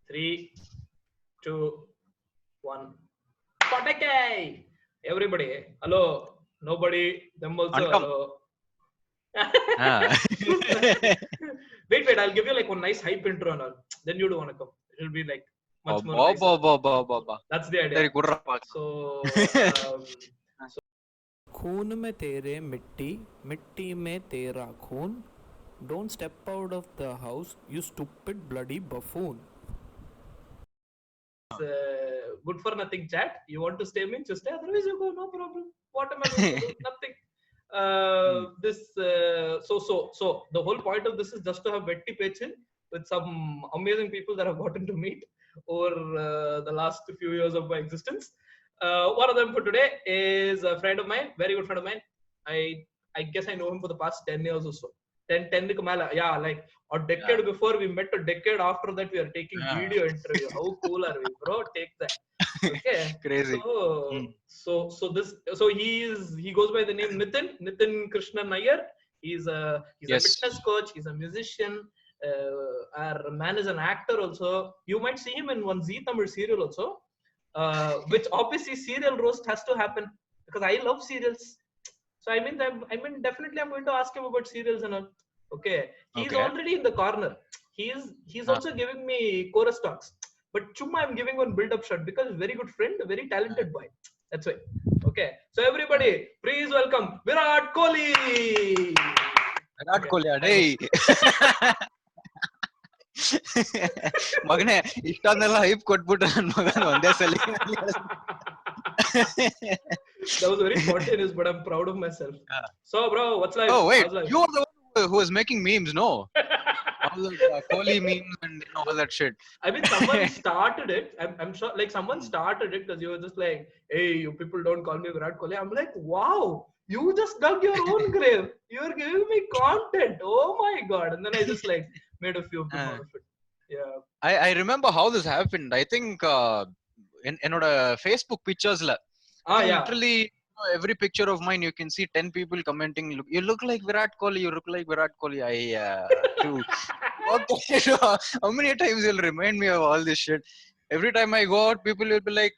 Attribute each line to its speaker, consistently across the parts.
Speaker 1: 3, 2, 1. Potake! Everybody, hello. Nobody, them also, hello. Wait, I'll give you like one nice hype intro and all. Then you do want to come. It'll be like much more nicer. That's the idea. So,
Speaker 2: खून में तेरे मिट्टी, मिट्टी में तेरा खून. Don't step out of the house, you stupid bloody buffoon.
Speaker 1: Good for nothing chat. You want to stay in, just stay. Otherwise, you go. No problem. What am I going to do? Nothing. So the whole point of this is just to have Vetti Pechin with some amazing people that I've gotten to meet over the last few years of my existence. One of them for today is a friend of mine, very good friend of mine. I guess I know him for the past 10 years or so. 10 yeah, like a decade before we met, a decade after that we are taking video interview. How cool are we, bro? Take that. Okay.
Speaker 3: Crazy.
Speaker 1: So he goes by the name Nitin Krishnan Nayyar. He's a fitness coach, he's a musician. Our man is an actor also. You might see him in one Zee Tamil serial also, which obviously serial roast has to happen because I love serials. So I mean, definitely I'm going to ask him about serials and all. Okay, he's already in the corner. He's also giving me chorus talks. But Chumma, I'm giving one build-up shot because very good friend, very talented boy. That's why. Okay, so everybody, please welcome Virat Kohli.
Speaker 3: Virat Kohli, hey. ಮಗನೇ ಇಷ್ಟೊಂದೆಲ್ಲ hype ಕೊಟ್ಬಿಟ್ರೆ ನನ್ನ ಮಗನ ಒಂದೇ ಸಲ.
Speaker 1: That was very spontaneous, but I'm proud of myself. So, bro, what's life?
Speaker 3: Oh, wait, you are the one who was making memes, no? All the Kohli memes and all that shit.
Speaker 1: I mean, someone started it. I'm sure, like, someone started it because you were just like, hey, you people don't call me Virat Kohli. I'm like, wow, you just dug your own grave. You're giving me content. Oh my god. And then I just like made a few of them out of it. Yeah.
Speaker 3: I remember how this happened. I think என்னோட Facebook picturesல literally every picture of mine you can see 10 people commenting, you look like Virat Kohli, you look like Virat Kohli. How many times you'll remind me of all this shit? Every time I go out, people will be like,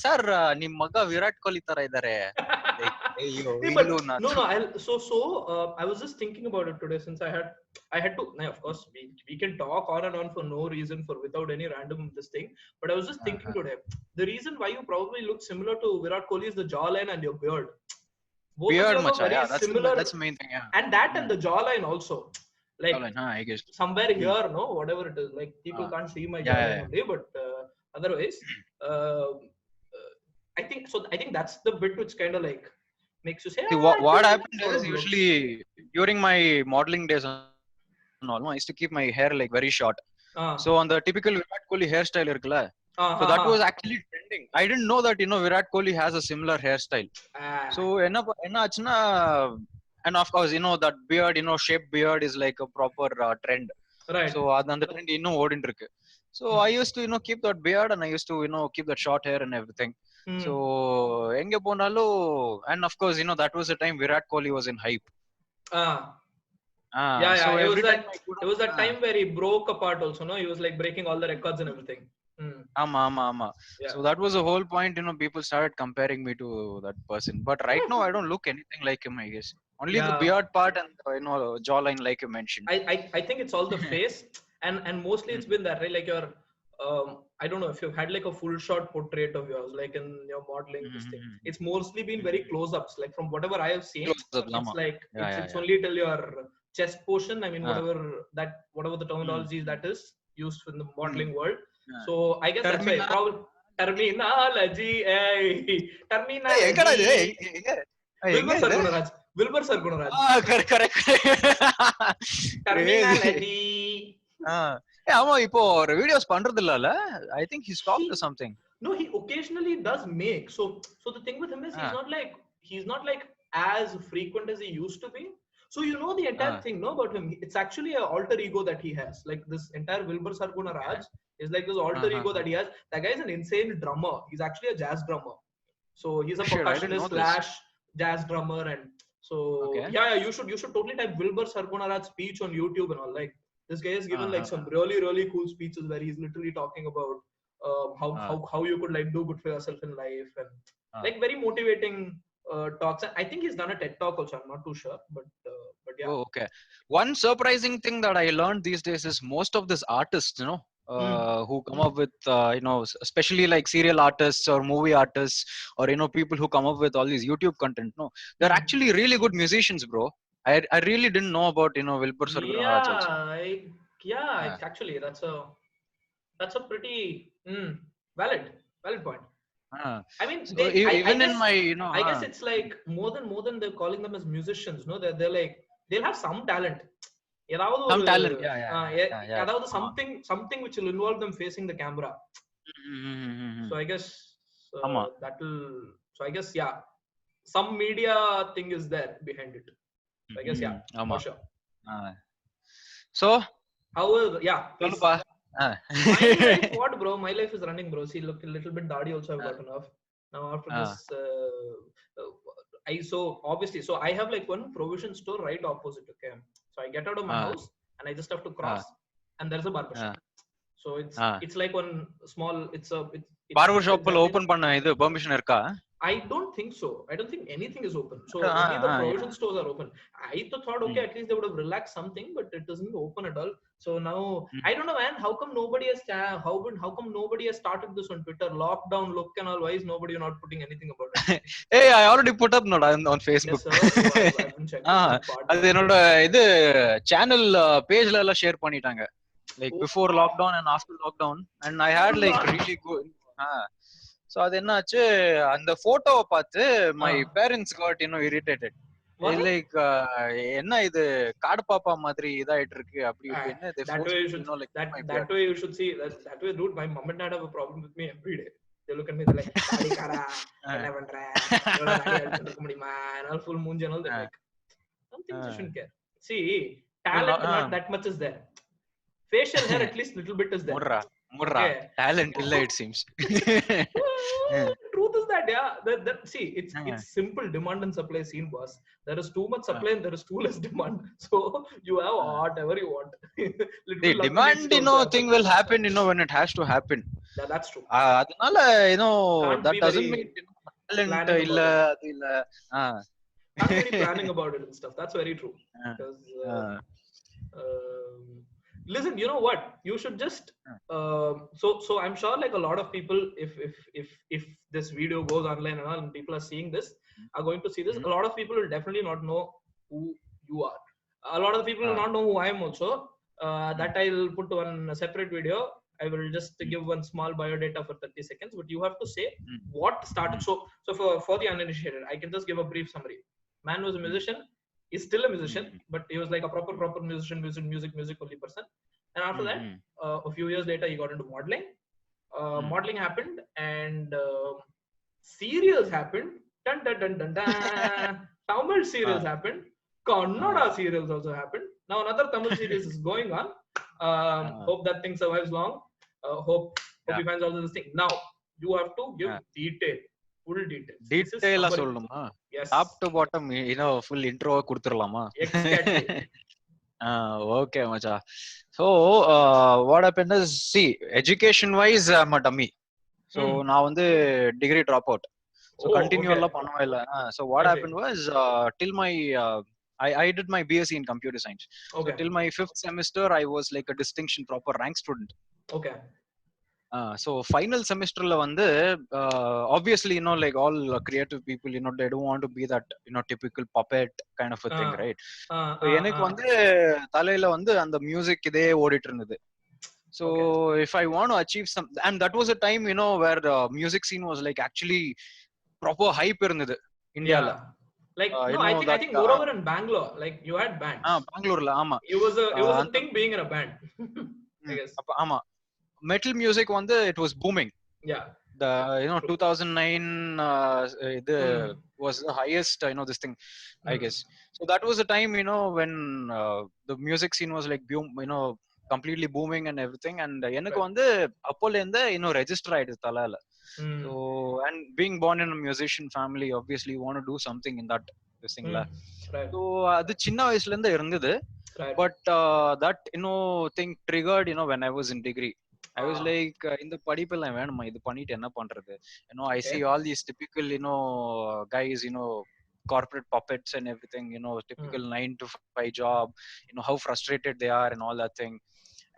Speaker 3: sir, ನಿಮ್ಮ ಮಗ ವಿರಾಟ್ ಕೊಹ್ಲಿ ತರ ಇದ್ದಾರೆ.
Speaker 1: I was just thinking about it today since I had to. Of course, we can talk on and on for no reason, for without any random this thing. But I was just thinking today, the reason why you probably look similar to Virat Kohli is the jawline and your beard.
Speaker 3: Both beard, much, yeah, that's the main thing, yeah.
Speaker 1: And that and the jawline also. Like
Speaker 3: I guess
Speaker 1: somewhere here, no, whatever it is. Like people can't see my jawline only, but otherwise, I think that's the bit which kind of like makes you say.
Speaker 3: See, what happened is usually during my modeling days and all, I used to keep my hair like very short. So on the typical Virat Kohli hairstyle irukla, so that was actually trending. I didn't know that Virat Kohli has a similar hairstyle. So enna achna, and of course that beard, shaped beard is like a proper trend.
Speaker 1: Right.
Speaker 3: So அந்த trend இன்னும் ஓடிட்டு இருக்கு. So I used to keep that beard and I used to keep that short hair and everything. So எங்க போனாலும், and of course that was the time Virat Kohli was in hype.
Speaker 1: So it was that time where he broke apart also, no? He was like breaking all the records and everything.
Speaker 3: Ama. Yeah. So that was the whole point, people started comparing me to that person. But right now I don't look anything like him, I guess. Only the beard part and jawline like you mentioned.
Speaker 1: I think it's all the face and mostly it's been that, right? Like your I don't know if you've had like a full shot portrait of yours, like in your modeling this thing. It's mostly been very close-ups. Like from whatever I have seen, it's like it's only till your chest portion. I mean, whatever the terminology that is used in the modeling world. So I guess that's why probably terminology. Wilbur Sargunaraj.
Speaker 3: Correct.
Speaker 1: Terminology.
Speaker 3: ஆமா, இப்போ ஒரு videos பண்றது இல்லல. I think he stopped or something.
Speaker 1: No, he occasionally does make. So the thing with him is he's not like as frequent as he used to be. So the entire thing about him, it's actually an alter ego that he has. Like this entire Wilbur Sargunaraj is like this alter ego that he has. That guy is an insane drummer. He's actually a jazz drummer. So he's a percussionist / jazz drummer, and so you should totally type Wilbur Sargunaraj speech on YouTube and all. Like This guy has given like some really really cool speeches where he's literally talking about how you could like do good for yourself in life, and like very motivating talks. And I think he's done a TED talk also. I'm not too sure, but yeah.
Speaker 3: Oh, okay. One surprising thing that I learned these days is most of these artists, who come up with, especially like serial artists or movie artists, or people who come up with all these YouTube content. No, they're actually really good musicians, bro. I really didn't know about Wilbur Sargunaraj also.
Speaker 1: Actually that's a pretty valid point. I mean,
Speaker 3: So
Speaker 1: I
Speaker 3: even
Speaker 1: guess,
Speaker 3: in my
Speaker 1: I guess it's like more than they're calling them as musicians. No, they're like they'll have some talent.
Speaker 3: some talent,
Speaker 1: ஏதாவது something which will involve them facing the camera. So I guess that will. So I guess some media thing is there behind it. So I guess for sure.
Speaker 3: So
Speaker 1: however, please. My life, what bro? My life is running, bro. See, look, a little bit daddy also I've got enough. Now after this, so I have like one provision store right opposite. Okay, so I get out of my house and I just have to cross, and there's a barber shop. So it's like one small. It's
Speaker 3: barber shop open panna idu permission irka?
Speaker 1: I don't think so. I don't think anything is open. So only the provision stores are open. I thought, okay, at least they would have relaxed something, but it doesn't open at all. So now I don't know, man. How come nobody has started this on Twitter? Lockdown look and all. Why is nobody not putting anything about it?
Speaker 3: Hey, I already put up on Facebook.
Speaker 1: Yes, sir. I've been checking.
Speaker 3: அது என்னோட இது channel பேஜ்ல எல்லாம் share பண்ணிட்டாங்க. Like before lockdown and after lockdown, and I had like really good. So அது என்னாச்சு, அந்த போட்டோவை பார்த்து my parents got irritated. Like என்ன இது காடு பாப்பா மாதிரி இதாயிட்டு இருக்கு அப்படி என்ன
Speaker 1: that way you should see that way, dude. My mom and dad have a problem with me every day. They look at me, they're like kara என்ன பண்ற இவ்வளவு தாடி எடுத்துக்க முடியுமா and all full moonj and all. They're like something you shouldn't care. See, talent not that much is there. Facial hair at least little bit is there.
Speaker 3: Murra talent illa it seems.
Speaker 1: Truth is that see, it's simple demand and supply scene, boss. There is too much supply and there is too less demand, so you have whatever you want.
Speaker 3: The demand thing will happen when it has to happen.
Speaker 1: That's true.
Speaker 3: adanal that doesn't mean talent illa adu illa
Speaker 1: can't be planning about it and stuff. That's very true. Because listen, you know what, you should just so I'm sure like a lot of people, if this video goes online and all and people are seeing this, are going to see this, a lot of people will definitely not know who you are. A lot of people will not know who I am also. That I'll put one separate video. I will just give one small bio data for 30 seconds, but you have to say what started. So for the uninitiated, I can just give a brief summary. Man was a musician. He's still a musician, but he was like a proper musician, music only person. And after that, a few years later, he got into modeling. Modeling happened, and serials happened. Dun dun dun dun dun. Tamil serials happened. Kannada serials also happened. Now another Tamil series is going on. Hope that thing survives long. Hope he finds all this thing. Now you have to give full detail
Speaker 3: சொல்லணுமா? Top to bottom full intro கொடுத்துறலாமா?
Speaker 1: Exactly.
Speaker 3: Okay macha. So what happened is, see, education wise I'm a dummy. So நான் வந்து degree drop out. So continue alla பண்ணவே இல்ல. So what happened was till my I did my BSc in computer science. So till my 5th semester I was like a distinction proper rank student.
Speaker 1: Okay.
Speaker 3: So final semesterல வந்து obviously like all creative people they don't want to be that typical puppet kind of a thing, right? So எனக்கு வந்து தலையில வந்து அந்த music இதே ஓடிட்டு இருந்தது. So if I want to achieve some, and that was a time where the music scene was like actually proper hype irundhudu Indiaல.
Speaker 1: Like no, I think moreover in Bangalore, like you had bands.
Speaker 3: Bangaloreல ஆமா.
Speaker 1: It was a thing being in a band. I guess.
Speaker 3: ஆமா. Metal music வந்து it was booming.
Speaker 1: Yeah.
Speaker 3: The 2009 was the highest this thing, I guess. So that was the time when the music scene was like completely booming and everything, and எனக்கு வந்து அப்போல இருந்து register ஆயிடுது தலால. So and being born in a musician family, obviously you want to do something in that thing la. So அது சின்ன வயசுல இருந்து இருந்தது.
Speaker 1: Right.
Speaker 3: But that thing triggered when I was in degree. I was like, இந்த படிப்பெல்லாம் வேணுமா, இது பண்ணிட்டு என்ன பண்றது? I
Speaker 1: Okay.
Speaker 3: see all these typical guys, corporate puppets and everything, typical 9 to 5 job, how frustrated they are and all that thing.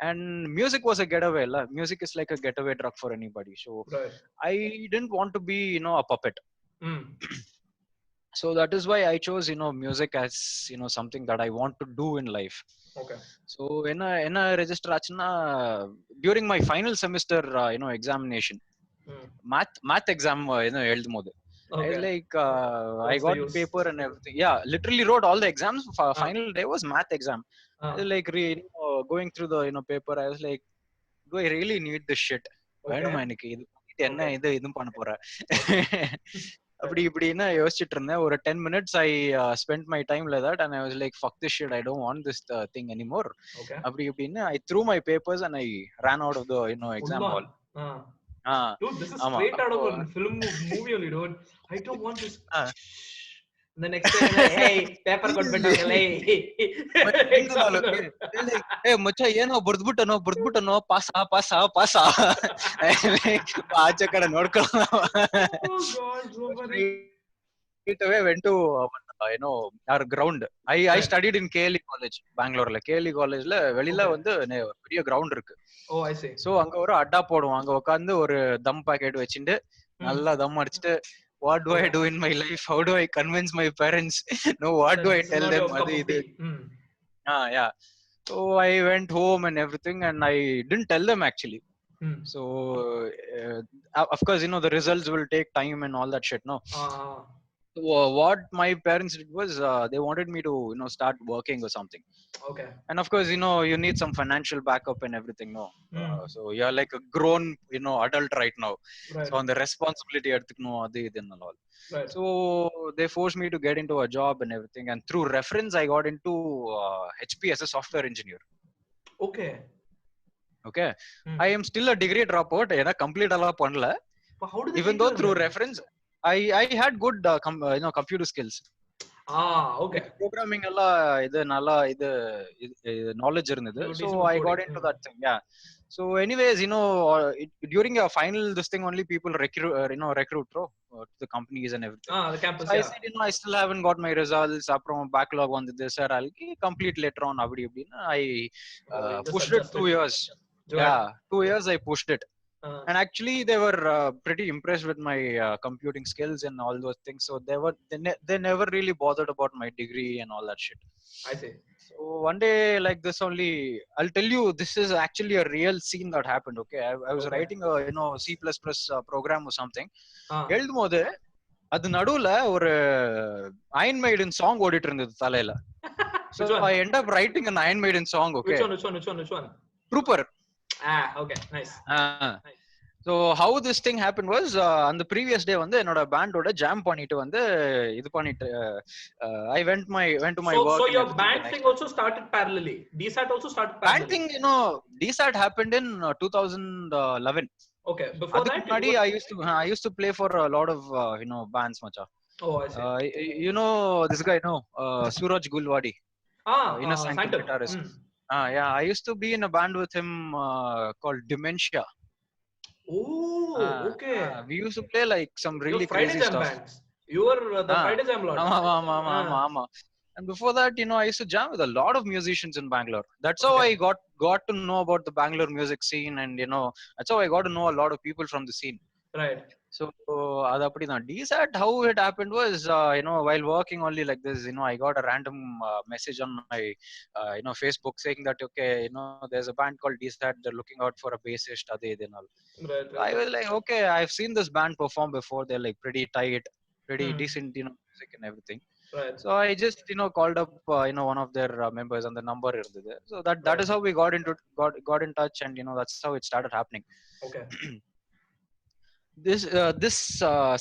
Speaker 3: And music was a getaway. Music is like a getaway drug for anybody. So
Speaker 1: Right.
Speaker 3: I didn't want to be a puppet. So that is why I chose music as something that I want to do in life.
Speaker 1: Okay.
Speaker 3: So என்ன register ஆச்சுன்னா, during my final semester examination, math exam எழுதும் போது, I was like, I got the paper and everything. Yeah, literally wrote all the exams. Final day was math exam. I was like going through the paper. I was like, do I really need this shit? வேணுமா எனக்கு இது என்ன இதுவும் பண்ண போற அப்படி இப்படின்னு யோசிச்சுட்டு இருந்தேன். ஒரு 10 minutes I spent my time like that, and I was like, fuck this shit, I don't want this thing anymore. அப்படி இப்படின்னு I threw my papers and I ran out of the exam hall.
Speaker 1: Dude, this is straight out of a film movie only, dude. I don't want this. The next day, hey, paper got better.
Speaker 3: Hey, mucha ಏನೋ ಬರ್ದ್ಬಿಟ್ಟನೋ ಪಾಸ ಆಚೆ ಕಡೆ ನೋಡ್ಕೊಳ್ಳೋಣ. Straight away went to our ground. I studied in KLE college, Bangalore. KLE college ல வெளியில வந்து பெரிய ground இருக்கு.
Speaker 1: Oh, I see.
Speaker 3: So அங்க ஒரு அட்டா போடுவோம். அங்க உட்கார்ந்து ஒரு தம் பாக்கெட் வச்சிட்டு நல்லா தம் அடிச்சிட்டு, what do I do in my life? How do I convince my parents? No, what do I tell them? Adu idu. Yeah. So I went home and everything, and I didn't tell them actually. So of course the results will take time and all that shit, no. What my parents did was they wanted me to start working or something.
Speaker 1: Okay.
Speaker 3: And of course you need some financial backup and everything, no. So you're like a grown adult right now. Right. So on the responsibility eduthukkano adu idu and all. Right. So they forced me to get into a job and everything, and through reference I got into HP as a software engineer.
Speaker 1: Okay.
Speaker 3: I am still a degree dropout. ena complete alla pannala.
Speaker 1: How did they
Speaker 3: even though through reference I had good computer skills.
Speaker 1: Okay.
Speaker 3: Programming alla idu nalla idu knowledge irundhudu. So I got into that thing. Yeah. So anyways during your final this thing only people recruit to the companies and everything.
Speaker 1: The campus.
Speaker 3: So I said I still haven't got my results. Aprom backlog on this, sir, I'll complete later on. Abdi I pushed it 2 years. Yeah, 2 years I pushed it. And actually they were pretty impressed with my computing skills and all those things. So they never really bothered about my degree and all that shit.
Speaker 1: I see.
Speaker 3: So one day like this only, I'll tell you, this is actually a real scene that happened. Okay, I was writing a C++ program or something. எழுதும்போது அது நடுவுல ஒரு Iron Maiden song ஓடிட்டு இருந்தது தலையில. So I end up writing an Iron Maiden song. Okay,
Speaker 1: which one?
Speaker 3: Trooper.
Speaker 1: Okay, nice.
Speaker 3: So how this thing happened was on the previous day வந்து என்னோட பேண்டோட jam பண்ணிட்டு வந்து இது பண்ணிட்டு I went to my work.
Speaker 1: So your band thing also started parallelly. DSAT also started parallelly.
Speaker 3: Band thing DSAT happened in 2011.
Speaker 1: Okay, before that
Speaker 3: I used to play for a lot of bands, macha.
Speaker 1: Oh, I see.
Speaker 3: This guy Suraj Gulwadi.
Speaker 1: Innocent
Speaker 3: guitarist. Yeah, I used to be in a band with him called Dementia.
Speaker 1: Oh, okay.
Speaker 3: We used to play like some really crazy stuff.
Speaker 1: Bands. You were the Friday Jam Lord.
Speaker 3: Mama. And before that, I used to jam with a lot of musicians in Bangalore. That's how I got to know about the Bangalore music scene, and that's how I got to know a lot of people from the scene.
Speaker 1: Right.
Speaker 3: So adu apdi na DSAT, how it happened was while working only like this, I got a random message on my Facebook saying that okay, there's a band called DSAT, they're looking out for a bassist ade and all.
Speaker 1: Right.
Speaker 3: I was like, okay, I've seen this band perform before. They're like pretty tight, pretty decent music and everything.
Speaker 1: Right.
Speaker 3: So I just called up one of their members, and the number irundhudu. So that is how we got in touch, and that's how it started happening.
Speaker 1: Okay.
Speaker 3: This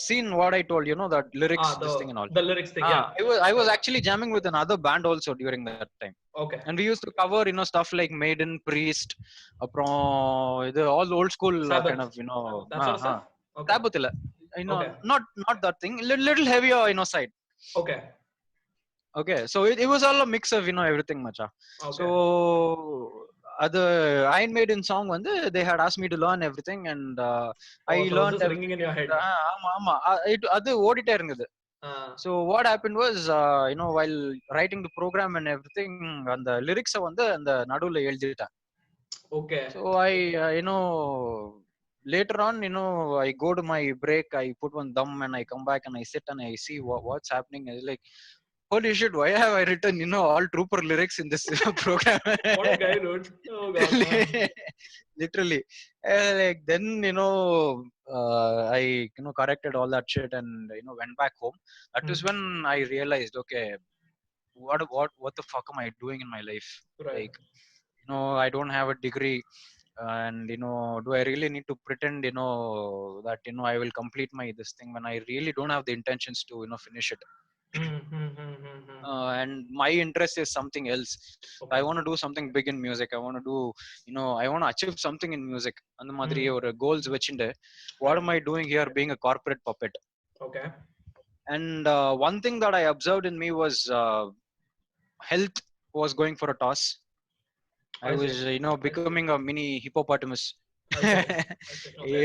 Speaker 3: scene, what I told that lyrics, this thing and all.
Speaker 1: The lyrics thing, yeah.
Speaker 3: I was actually jamming with another band also during that time.
Speaker 1: Okay.
Speaker 3: And we used to cover stuff like Maiden, Priest, all old school
Speaker 1: Sabbath.
Speaker 3: kind of
Speaker 1: that sort of stuff. Okay.
Speaker 3: Sabbath illa, not that thing, little heavier side.
Speaker 1: Okay.
Speaker 3: Okay, so it was all a mix of everything, macha.
Speaker 1: Okay.
Speaker 3: So the Iron Maiden song வந்து they had asked me to learn everything, and I
Speaker 1: so
Speaker 3: learned
Speaker 1: just ringing
Speaker 3: everything.
Speaker 1: in your head.
Speaker 3: ஆமா அது ஓடிட்டே இருந்தது. So what happened was while writing the program and everything, அந்த லிரிக்ஸை வந்து அந்த நடுவுல எழுதிட்டேன்.
Speaker 1: Okay.
Speaker 3: So I later on, I go to my break, I put one thumb, and I come back and I sit and I see what's happening. It's like, holy shit, why have I written all trooper lyrics in this program?
Speaker 1: What a guy, dude. Oh god, man.
Speaker 3: Literally. Like then I corrected all that shit and went back home. That is when I realized, okay, what the fuck am I doing in my life?
Speaker 1: Right.
Speaker 3: Like, I don't have a degree, and do I really need to pretend that I will complete my this thing when I really don't have the intentions to finish it. And my interest is something else.
Speaker 1: Okay.
Speaker 3: I want to do something big in music. I want to do I want to achieve something in music. And the madri or goals vechinde, what am I doing here being a corporate puppet?
Speaker 1: Okay.
Speaker 3: And one thing that I observed in me was health was going for a toss. I was becoming a mini hippopotamus.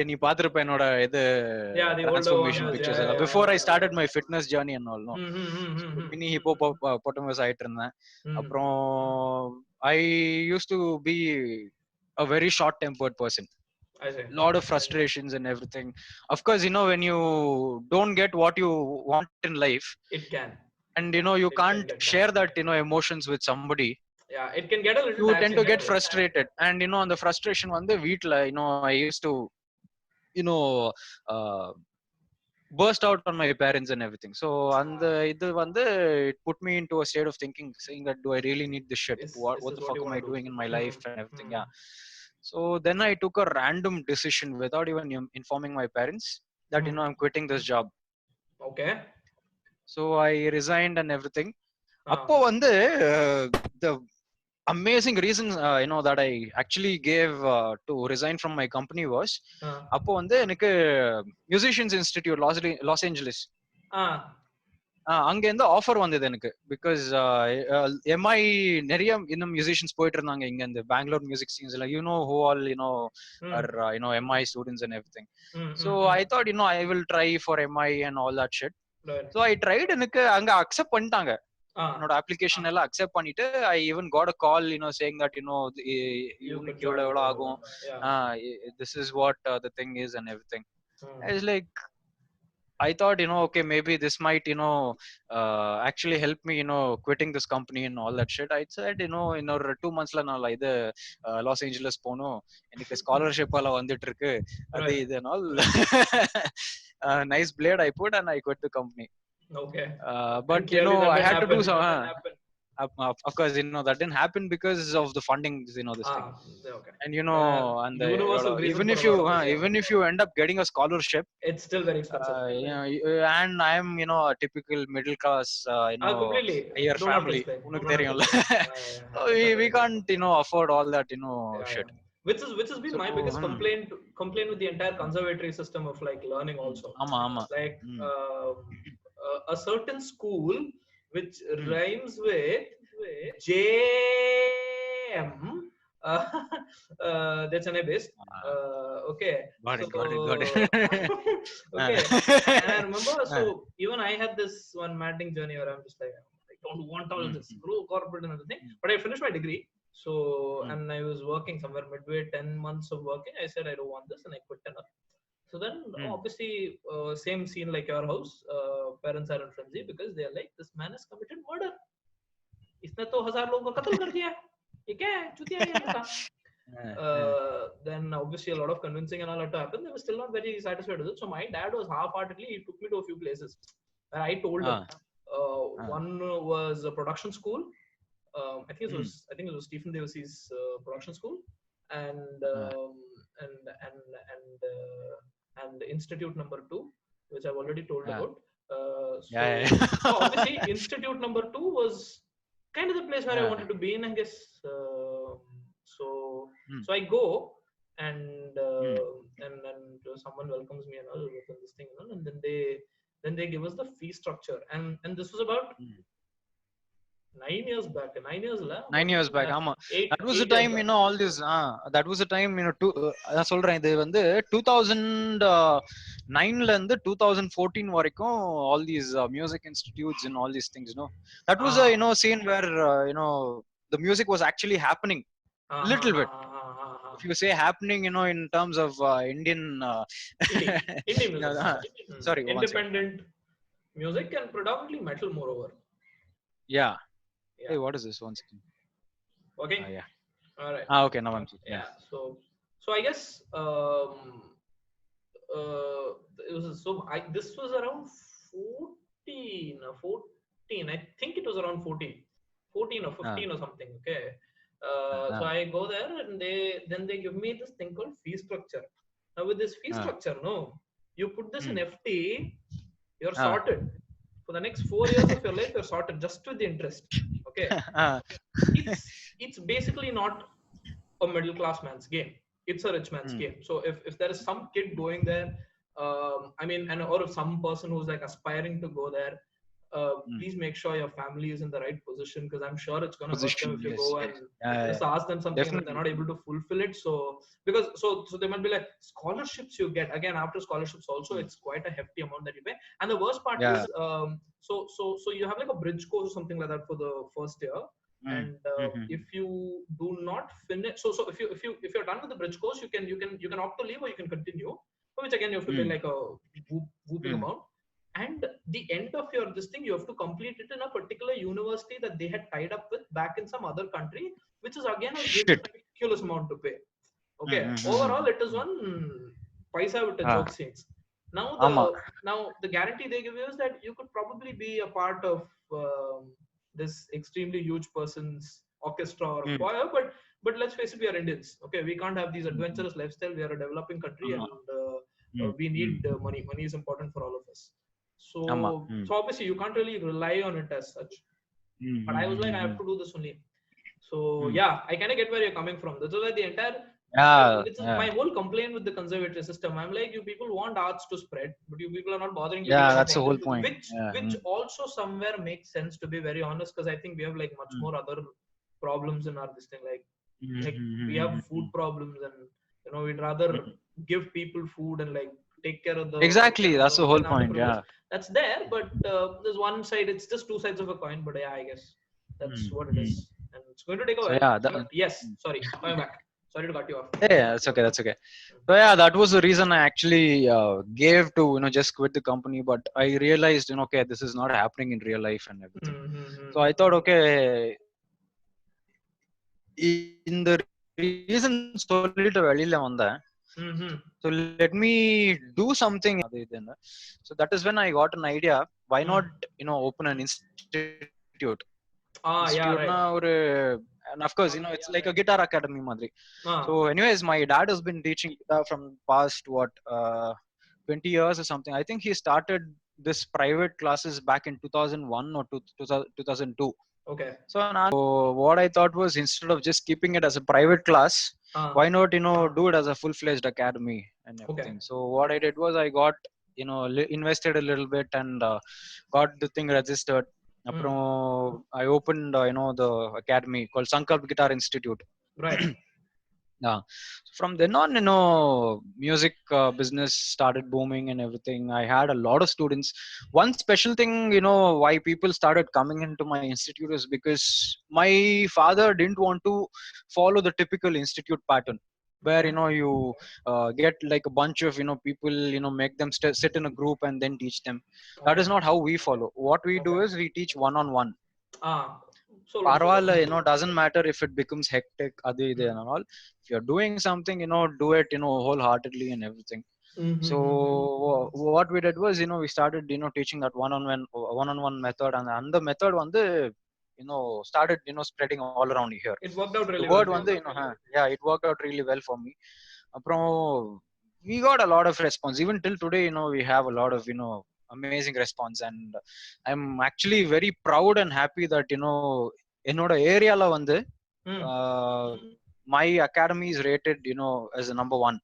Speaker 3: நீ பாத்திருப்ப என்னோட இது transformation pictures before I started my fitness journey and all. mini hippopotamus ஆயிட்டு இருந்தேன். அப்புறம் I used to be a very short tempered person. Lot of frustrations and everything. Of course, when you don't get what you want in life,
Speaker 1: it can,
Speaker 3: and you can't share that emotions with somebody.
Speaker 1: Yeah, it can get a little.
Speaker 3: You tend to get frustrated, and on the frustration வந்து வீட்ல I used to burst out on my parents and everything. So and இது வந்து it put me into a state of thinking, saying that do I really need this shit? What the fuck am I doing in my life and everything? Yeah. So then I took a random decision without even informing my parents that I'm quitting this job.
Speaker 1: Okay.
Speaker 3: So I resigned and everything. அப்போ வந்து the amazing reason that I actually gave to resign from my company was அப்போ வந்து எனக்கு musicians institute loss Angeles அங்க இருந்து offer வந்தது எனக்கு. Because Mi நிறைய இன்னும் மியூசிஷியன்ஸ் போயிட்டு இருந்தாங்க இங்க இந்த பெங்களூர் மியூசிக் சீன்ஸ்ல. Who all are MI students and everything. So I thought I will try for MI and all that shit. So I tried. எனக்கு அங்க அக்செப்ட் பண்ணிட்டாங்க. என்னோட அப்ளிகேஷன் எல்லாம் அக்செப்ட் பண்ணிட்டு I even got a call saying that இவனுக்கு எவ்வளவு ஆகும், this is what the thing is and everything. It's like I thought okay, maybe this might actually help me quitting this company and all that shit. I said in ஒரு 2 monthsல நான் இது Los Angeles போணும், எனக்கு scholarship எல்லாம் வந்துட்டு இருக்கு, அது இது and all. Nice blade I put and I quit the company.
Speaker 1: Okay.
Speaker 3: But I had to do some. Of course, that didn't happen because of the funding. This thing.
Speaker 1: Okay.
Speaker 3: And and
Speaker 1: even
Speaker 3: if you end up getting a scholarship,
Speaker 1: it's still very expensive.
Speaker 3: And I am a typical middle class higher family. We can't afford all that shit.
Speaker 1: Which has been my biggest complaint with the entire conservatory system of like learning also. Like a certain school which rhymes with JM. That's an based. Okay.
Speaker 3: Got it.
Speaker 1: Okay. And I remember, so even I had this one maddening journey where I'm just like, I don't want all this corporate and everything. But I finished my degree. So and I was working somewhere midway, 10 months of working. I said I don't want this and I quit enough. So then obviously same scene like your house, parents are in frenzy because they are like, this man has committed murder. इसने तो 1000 लोगों को कत्ल कर दिया, ये क्या है, चुतिया है लड़का. Then obviously a lot of convincing and all had to happen. They were still not very satisfied with it. So my dad was half-heartedly, he took me to a few places where I told him. One was a production school. I think it was Stephen Devasi's production school, and institute number 2, which I've already told about. So obviously institute number 2 was kind of the place where I wanted to be in, I guess. So I go and someone welcomes me and all within this thing, and then they give us the fee structure, and this was about 9 years back. 9 years la.
Speaker 3: 9 years back. ஆமா. That was the time,
Speaker 1: back.
Speaker 3: all this. That was the time, நான் சொல்றேன் இது வந்து 2009ல இருந்து 2014 வரைக்கும் all these music institutes and all these things, That was a, scene where, the music was actually happening. Little bit. If you say happening, in terms of Indian
Speaker 1: music.
Speaker 3: Sorry,
Speaker 1: independent music and predominantly metal, moreover.
Speaker 3: Yeah. Hey, what is this? One second.
Speaker 1: Okay.
Speaker 3: Yeah.
Speaker 1: All right.
Speaker 3: Okay, now I'm.
Speaker 1: Yeah. So I guess it was this was around 14. I think it was around 14 or 15 or something. Okay. So I go there and they give me this thing called fee structure. Now with this fee structure, you put this in FT, you're sorted. For the next 4 years of your life, you're sorted just with the interest. Okay. It's basically not a middle class man's game. It's a rich man's game. So if there is some kid going there, or if some person who's like aspiring to go there, please make sure your family is in the right position, because I'm sure it's going to hurt them if you go and just ask them something and they're not able to fulfill it. So because so they might be like, scholarships you get, again after scholarships also, it's quite a hefty amount that you pay. And the worst part is so you have like a bridge course or something like that for the first year. And if you do not finish, so if you're done with the bridge course, you can opt to leave or you can continue, for which again you have to pay like a whooping amount. And the end of your this thing, you have to complete it in a particular university that they had tied up with back in some other country, which is again a ridiculous amount to pay. Okay. Overall, it is one paisa with the joke scenes. Now the guarantee they give you is that you could probably be a part of this extremely huge person's orchestra or choir, but let's face it, we are Indians. Okay, we can't have these adventurous lifestyle. We are a developing country, and we need money. Money is important for all of us. So obviously you can't really rely on it as such. But I was like, I have to do this only. So yeah, I kind of get where you're coming from. This is why the entire my whole complaint with the conservatory system. I'm like, you people want arts to spread, but you people are not bothering.
Speaker 3: That's the whole point.
Speaker 1: Which also somewhere makes sense, to be very honest, because I think we have like much more other problems in our this thing. Like we have food problems, and we'd rather give people food and like take care of the
Speaker 3: exactly. That's the whole point. Yeah,
Speaker 1: that's there, but there's one side. It's just two sides of a coin. But yeah, I guess that's what it is, and it's going to take a while. Yes, sorry, coming back. Sorry to cut you off.
Speaker 3: Yeah, that's okay. So yeah, that was the reason I actually gave to just quit the company. But I realized, okay, this is not happening in real life and everything. So I thought, okay, in the reason solita velila vanda. So let me do something. So that is when I got an idea. Why not open an institute? And of course, it's like a guitar academy madri. So anyways, my dad has been teaching guitar from past 20 years or something. I think he started this private classes back in 2001 or 2002.
Speaker 1: Okay.
Speaker 3: So what I thought was, instead of just keeping it as a private class, why not do it as a full-fledged academy and everything. So what I did was, I got invested a little bit and got the thing registered. I opened the academy called Sankalp Guitar Institute.
Speaker 1: Right.
Speaker 3: Yeah. So from then on, music business started booming and everything. I had a lot of students. One special thing, why people started coming into my institute is because my father didn't want to follow the typical institute pattern, where you get like a bunch of people, make them sit in a group and then teach them. That is not how we follow. What we do is, we teach one-on-one.
Speaker 1: So
Speaker 3: Parvala, doesn't matter if it becomes hectic, and all. If you're doing something, do it, wholeheartedly and everything. So what we did was, we started, teaching that one-on-one method, and the method started, spreading all around here.
Speaker 1: It worked out really
Speaker 3: well. It worked out really well for me. We got a lot of response. Even till today, we have a lot of, amazing response, and I'm actually very proud and happy that enoda area la vandu my academy is rated as a number 1.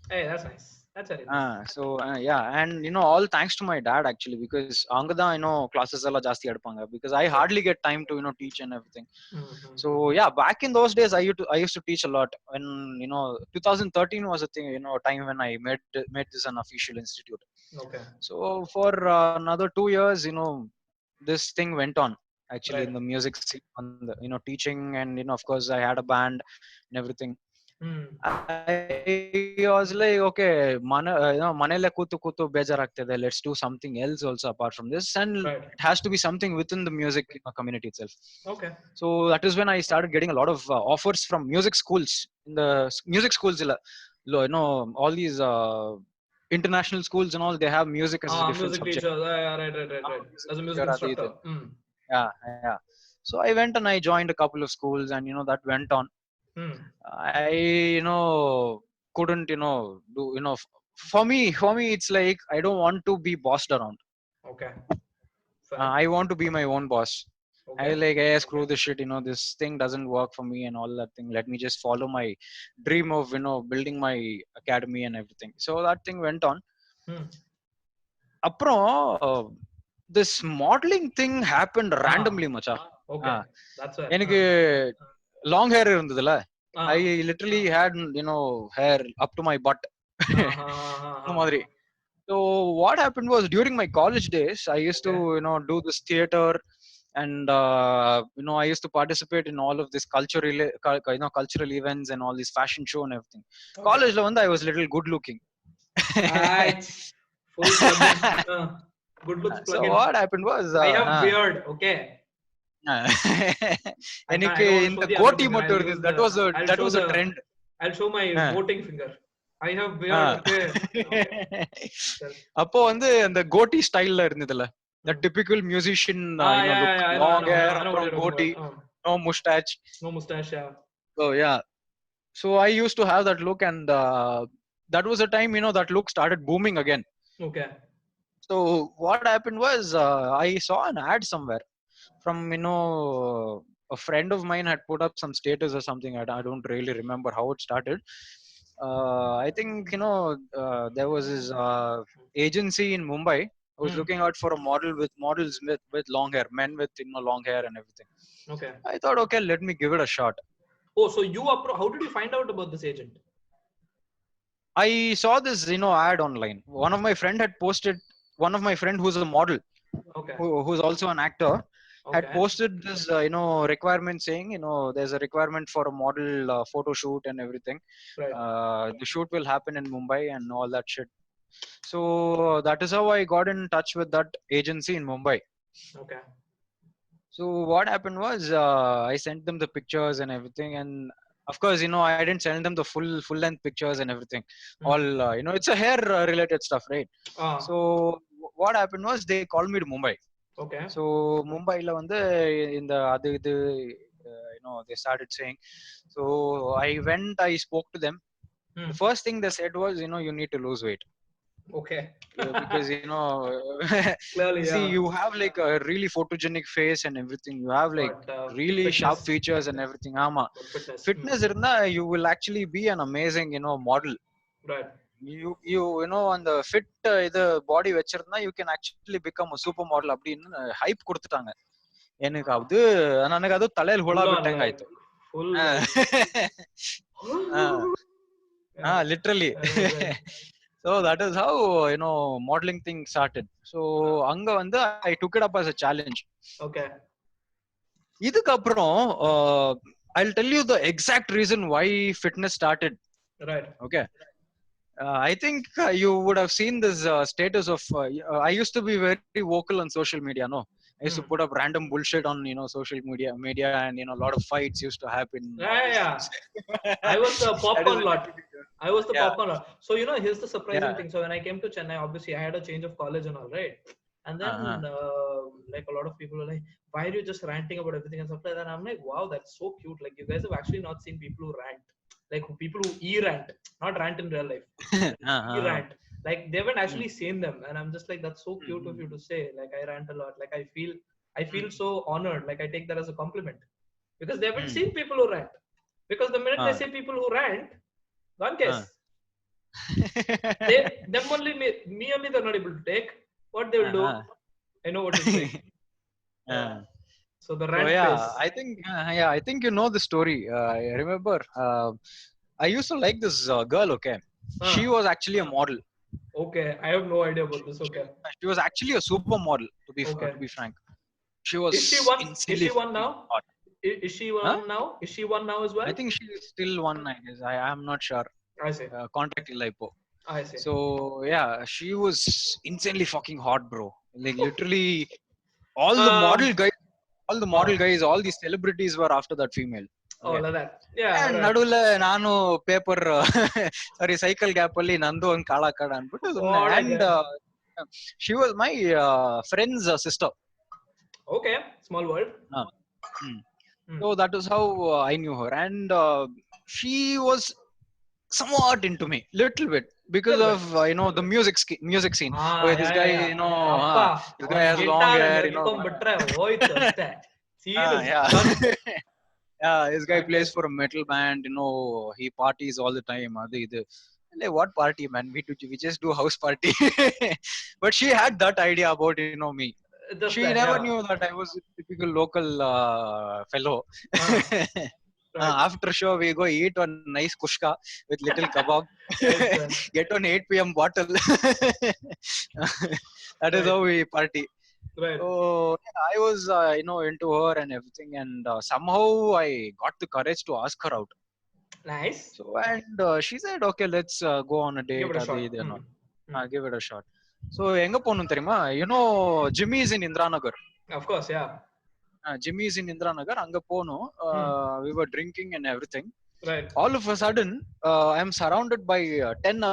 Speaker 1: Hey, that's nice. That's very nice.
Speaker 3: So yeah, and all thanks to my dad actually, because angada classes alla jaasti edupanga, because I hardly get time to teach and everything. So yeah, back in those days I used to teach a lot. When 2013 was a thing, time when I made this an official institute.
Speaker 1: Okay.
Speaker 3: So for another 2 years, this thing went on actually in
Speaker 1: Right.
Speaker 3: the music scene, on the teaching, and of course I had a band and everything. I was like, okay, manele kutu kutu bejaragtide. Let's do something else also apart from this, and
Speaker 1: Right.
Speaker 3: it has to be something within the music community itself.
Speaker 1: Okay.
Speaker 3: So that is when I started getting a lot of offers from music schools. In the music schools, all these international schools and all, they have music as a different
Speaker 1: Music
Speaker 3: subject.
Speaker 1: teacher. Yeah, right, right, right, right.
Speaker 3: Music
Speaker 1: As a music
Speaker 3: teacher,
Speaker 1: instructor.
Speaker 3: yeah, yeah. So I went and I joined a couple of schools, and that went on. I couldn't do for me it's like I don't want to be bossed around.
Speaker 1: Okay. Fine.
Speaker 3: I want to be my own boss. I
Speaker 1: Okay.
Speaker 3: like, hey, screw this shit, this thing doesn't work for me and all that thing. Let me just follow my dream of building my academy and everything. So that thing went on. Apro this modeling thing happened randomly, macha.
Speaker 1: Okay. That's why.
Speaker 3: எனக்கு long hair இருந்ததுல, I
Speaker 1: Ah.
Speaker 3: literally had hair up to my butt. அந்த மாதிரி. So what happened was, during my college days, I used to do this theater, and I used to participate in all of this cultural events and all this fashion show and everything. College la I was little good looking.
Speaker 1: Full plug-in. Good looks plug-in.
Speaker 3: So what happened was,
Speaker 1: I have beard. Okay.
Speaker 3: எனக்கு இந்த கோட்டி மட்டும் இருந்தது. That was a trend.
Speaker 1: I'll show my voting finger. I have beard.
Speaker 3: அப்போ அந்த கோட்டி ஸ்டைல்ல இருந்ததுல, the typical musician look, long hair, goatee, no mustache.
Speaker 1: Yeah.
Speaker 3: So yeah, so I used to have that look, and that was a time that look started booming again.
Speaker 1: Okay.
Speaker 3: So what happened was, I saw an ad somewhere from a friend of mine had put up some status or something. I don't really remember how it started. I think there was this agency in Mumbai who was looking out for a models with long hair, men with long hair and everything.
Speaker 1: Okay.
Speaker 3: I thought, okay, let me give it a shot.
Speaker 1: Oh, so how did you find out about this agent?
Speaker 3: I saw this ad online. One of my friend who's a model,
Speaker 1: okay,
Speaker 3: who's also an actor, had
Speaker 1: okay,
Speaker 3: posted this requirement saying there's a requirement for a model photo shoot and everything.
Speaker 1: right.
Speaker 3: The shoot will happen in Mumbai and all that shit. So that is how I got in touch with that agency in Mumbai.
Speaker 1: Okay.
Speaker 3: So what happened was, I sent them the pictures and everything, and of course I didn't send them the full length pictures and everything. All it's a hair related stuff, right? So what happened was, they called me to Mumbai.
Speaker 1: Okay.
Speaker 3: So Mumbai la in the they started saying. So I went, I spoke to them. The first thing they said was, you need to lose weight.
Speaker 1: Okay.
Speaker 3: Because
Speaker 1: clearly,
Speaker 3: see, you have like a really photogenic face and everything. You have like really
Speaker 1: fitness,
Speaker 3: sharp features and everything. Fitness irna, you will actually be an amazing model.
Speaker 1: Right.
Speaker 3: You on the fit the body vechirna, you can actually become a super model அப்படினு hype கொடுத்துட்டாங்க. எனக்கு அது தலையில ஹுளா விட்டாங்க ஆயிತು. Literally. So that is how modeling thing started. So anga I took it up as a challenge.
Speaker 1: Okay.
Speaker 3: இதுக்கு அப்புறம் I'll tell you the exact reason why fitness started.
Speaker 1: Right.
Speaker 3: Okay. I think you would have seen this status of I used to be very vocal on social media. No, I used to put up random bullshit on social media, and a lot of fights used to happen.
Speaker 1: Yeah. I was the popcorn lot. Popcorn lot. So here's the surprising thing. So when I came to Chennai, obviously I had a change of college and all, right? And then like a lot of people were like, why are you just ranting about everything and stuff like that? And I'm like, wow, that's so cute. Like, you guys have actually not seen people who rant. Like people who e-rant, not rant in real life. E-rant. Like, they haven't actually seen them. And I'm just like, that's so cute of you to say. Like, I rant a lot. Like, I feel so honored. Like, I take that as a compliment. Because they haven't seen people who rant. Because the minute they say people who rant, one case. Them only me only they're not able to take. What they will do? I know what to say. So the rant phase.
Speaker 3: I think you know the story. I remember. I used to like this girl. Okay, she was actually a model.
Speaker 1: Okay, I have no idea about this. Okay,
Speaker 3: she was actually a supermodel. To be frank, she was.
Speaker 1: Is she one? Is she one now?
Speaker 3: Hot.
Speaker 1: Is she one now? Is she one now as well?
Speaker 3: I think she is still one. I guess I am not sure.
Speaker 1: I see.
Speaker 3: Contact lipo.
Speaker 1: I see.
Speaker 3: So yeah, she was insanely fucking hot, bro. Like literally, all the model guys, all the celebrities were after that female.
Speaker 1: Oh, like that. Yeah.
Speaker 3: ನಡುವಲ್ಲ ನಾನು paper ಸಾರಿ cycle gap ಅಲ್ಲಿ ನಂದು ಒಂದು ಕಾಳ ಕಾಡ ಅನ್ಬಿಟ್ಟು and she was my friends sister.
Speaker 1: Okay, small world.
Speaker 3: So that is how I knew her, and she was somewhat into me, little bit, because of the music scene. This guy, this guy has long hair, this guy plays for a metal band, he parties all the time. Like, what party, man? We just do house party. But she had that idea about me. She never knew that I was a typical local fellow. After show we go eat one nice kushka with little kebab. Get on 8 p.m. bottle. That is how we party.
Speaker 1: Right.
Speaker 3: So I was into her and everything, and somehow I got the courage to ask her out.
Speaker 1: Nice.
Speaker 3: So and she said, okay, let's go on a date. Give it a shot. So enga ponum theriyuma, Jimmy is in Indranagar.
Speaker 1: Of course, yeah.
Speaker 3: Jimmy is in Indranagar. Anga ponom. We were drinking and everything.
Speaker 1: Right.
Speaker 3: All of a sudden, I am surrounded by 10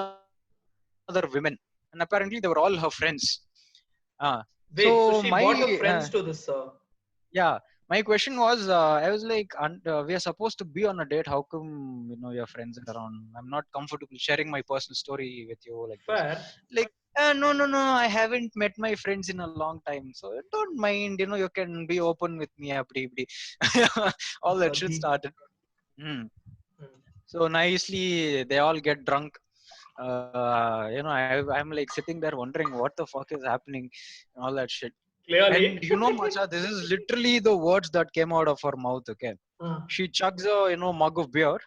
Speaker 3: other women, and apparently they were all her friends.
Speaker 1: Wait, so she brought her friends to this.
Speaker 3: Yeah, my question was, I was like, we are supposed to be on a date. How come your friends are around? I'm not comfortable sharing my personal story with you like
Speaker 1: Fair.
Speaker 3: this. Like, no, I haven't met my friends in a long time, so don't mind. You can be open with me. All that shit started. So nicely, they all get drunk. I'm like sitting there wondering what the fuck is happening and all that shit.
Speaker 1: Clearly.
Speaker 3: And Macha, this is literally the words that came out of her mouth. Okay, she chugs a mug of beer.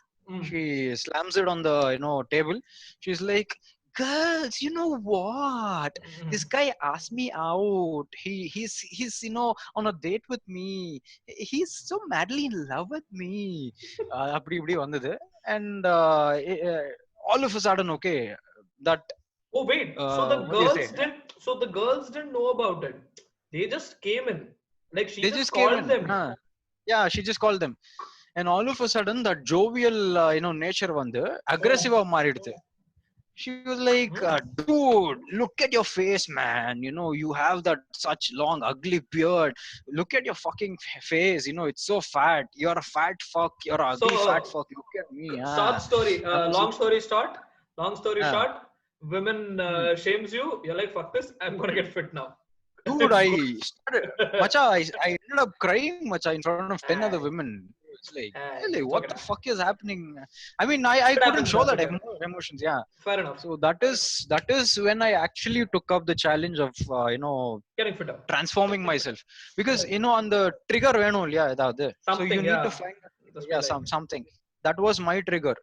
Speaker 3: She slams it on the table. She's like, girls, you know what? This guy asked me out. He's on a date with me. He's so madly in love with me. And all of a sudden, okay, that.
Speaker 1: Oh wait, so the girls didn't know about it. They just came in. Like she just called them.
Speaker 3: Yeah, she just called them. And all of a sudden, that jovial, nature aggressive mariduthu. She was like, dude, look at your face, man. You have that such long, ugly beard. Look at your fucking face. It's so fat. You're a fat fuck. You're an ugly fat fuck. Look at me.
Speaker 1: Short story. Long story short. Short. Women shames you. You're like, fuck this. I'm gonna get fit now.
Speaker 3: Dude, I ended up crying, Macha, in front of 10 other women. It's like, really, what the fuck is happening? I mean, I couldn't show that emotions. Yeah.
Speaker 1: Fair enough.
Speaker 3: So that is when I actually took up the challenge of,
Speaker 1: getting fit up.
Speaker 3: Transforming myself. Because, on the trigger, so you need to find something. That was my trigger.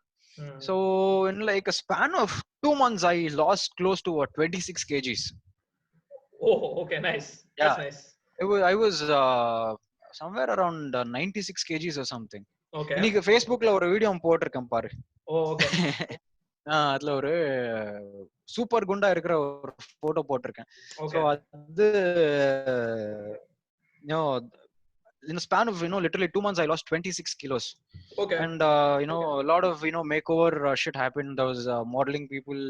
Speaker 3: So in like a span of 2 months, I lost close to 26 kgs.
Speaker 1: Oh, okay, nice.
Speaker 3: Yeah.
Speaker 1: That's nice.
Speaker 3: I was somewhere around 96 kgs or something.
Speaker 1: Okay.
Speaker 3: இன்னைக்கு Facebookல ஒரு video போட்டிருக்கேன் பாரு.
Speaker 1: Oh, okay.
Speaker 3: அதுல ஒரு super குண்டா இருக்கிற ஒரு photo போட்டிருக்கேன். So அது in the span of literally 2 months I lost 26 kilos.
Speaker 1: Okay.
Speaker 3: And a lot of makeover shit happened. There was modeling people,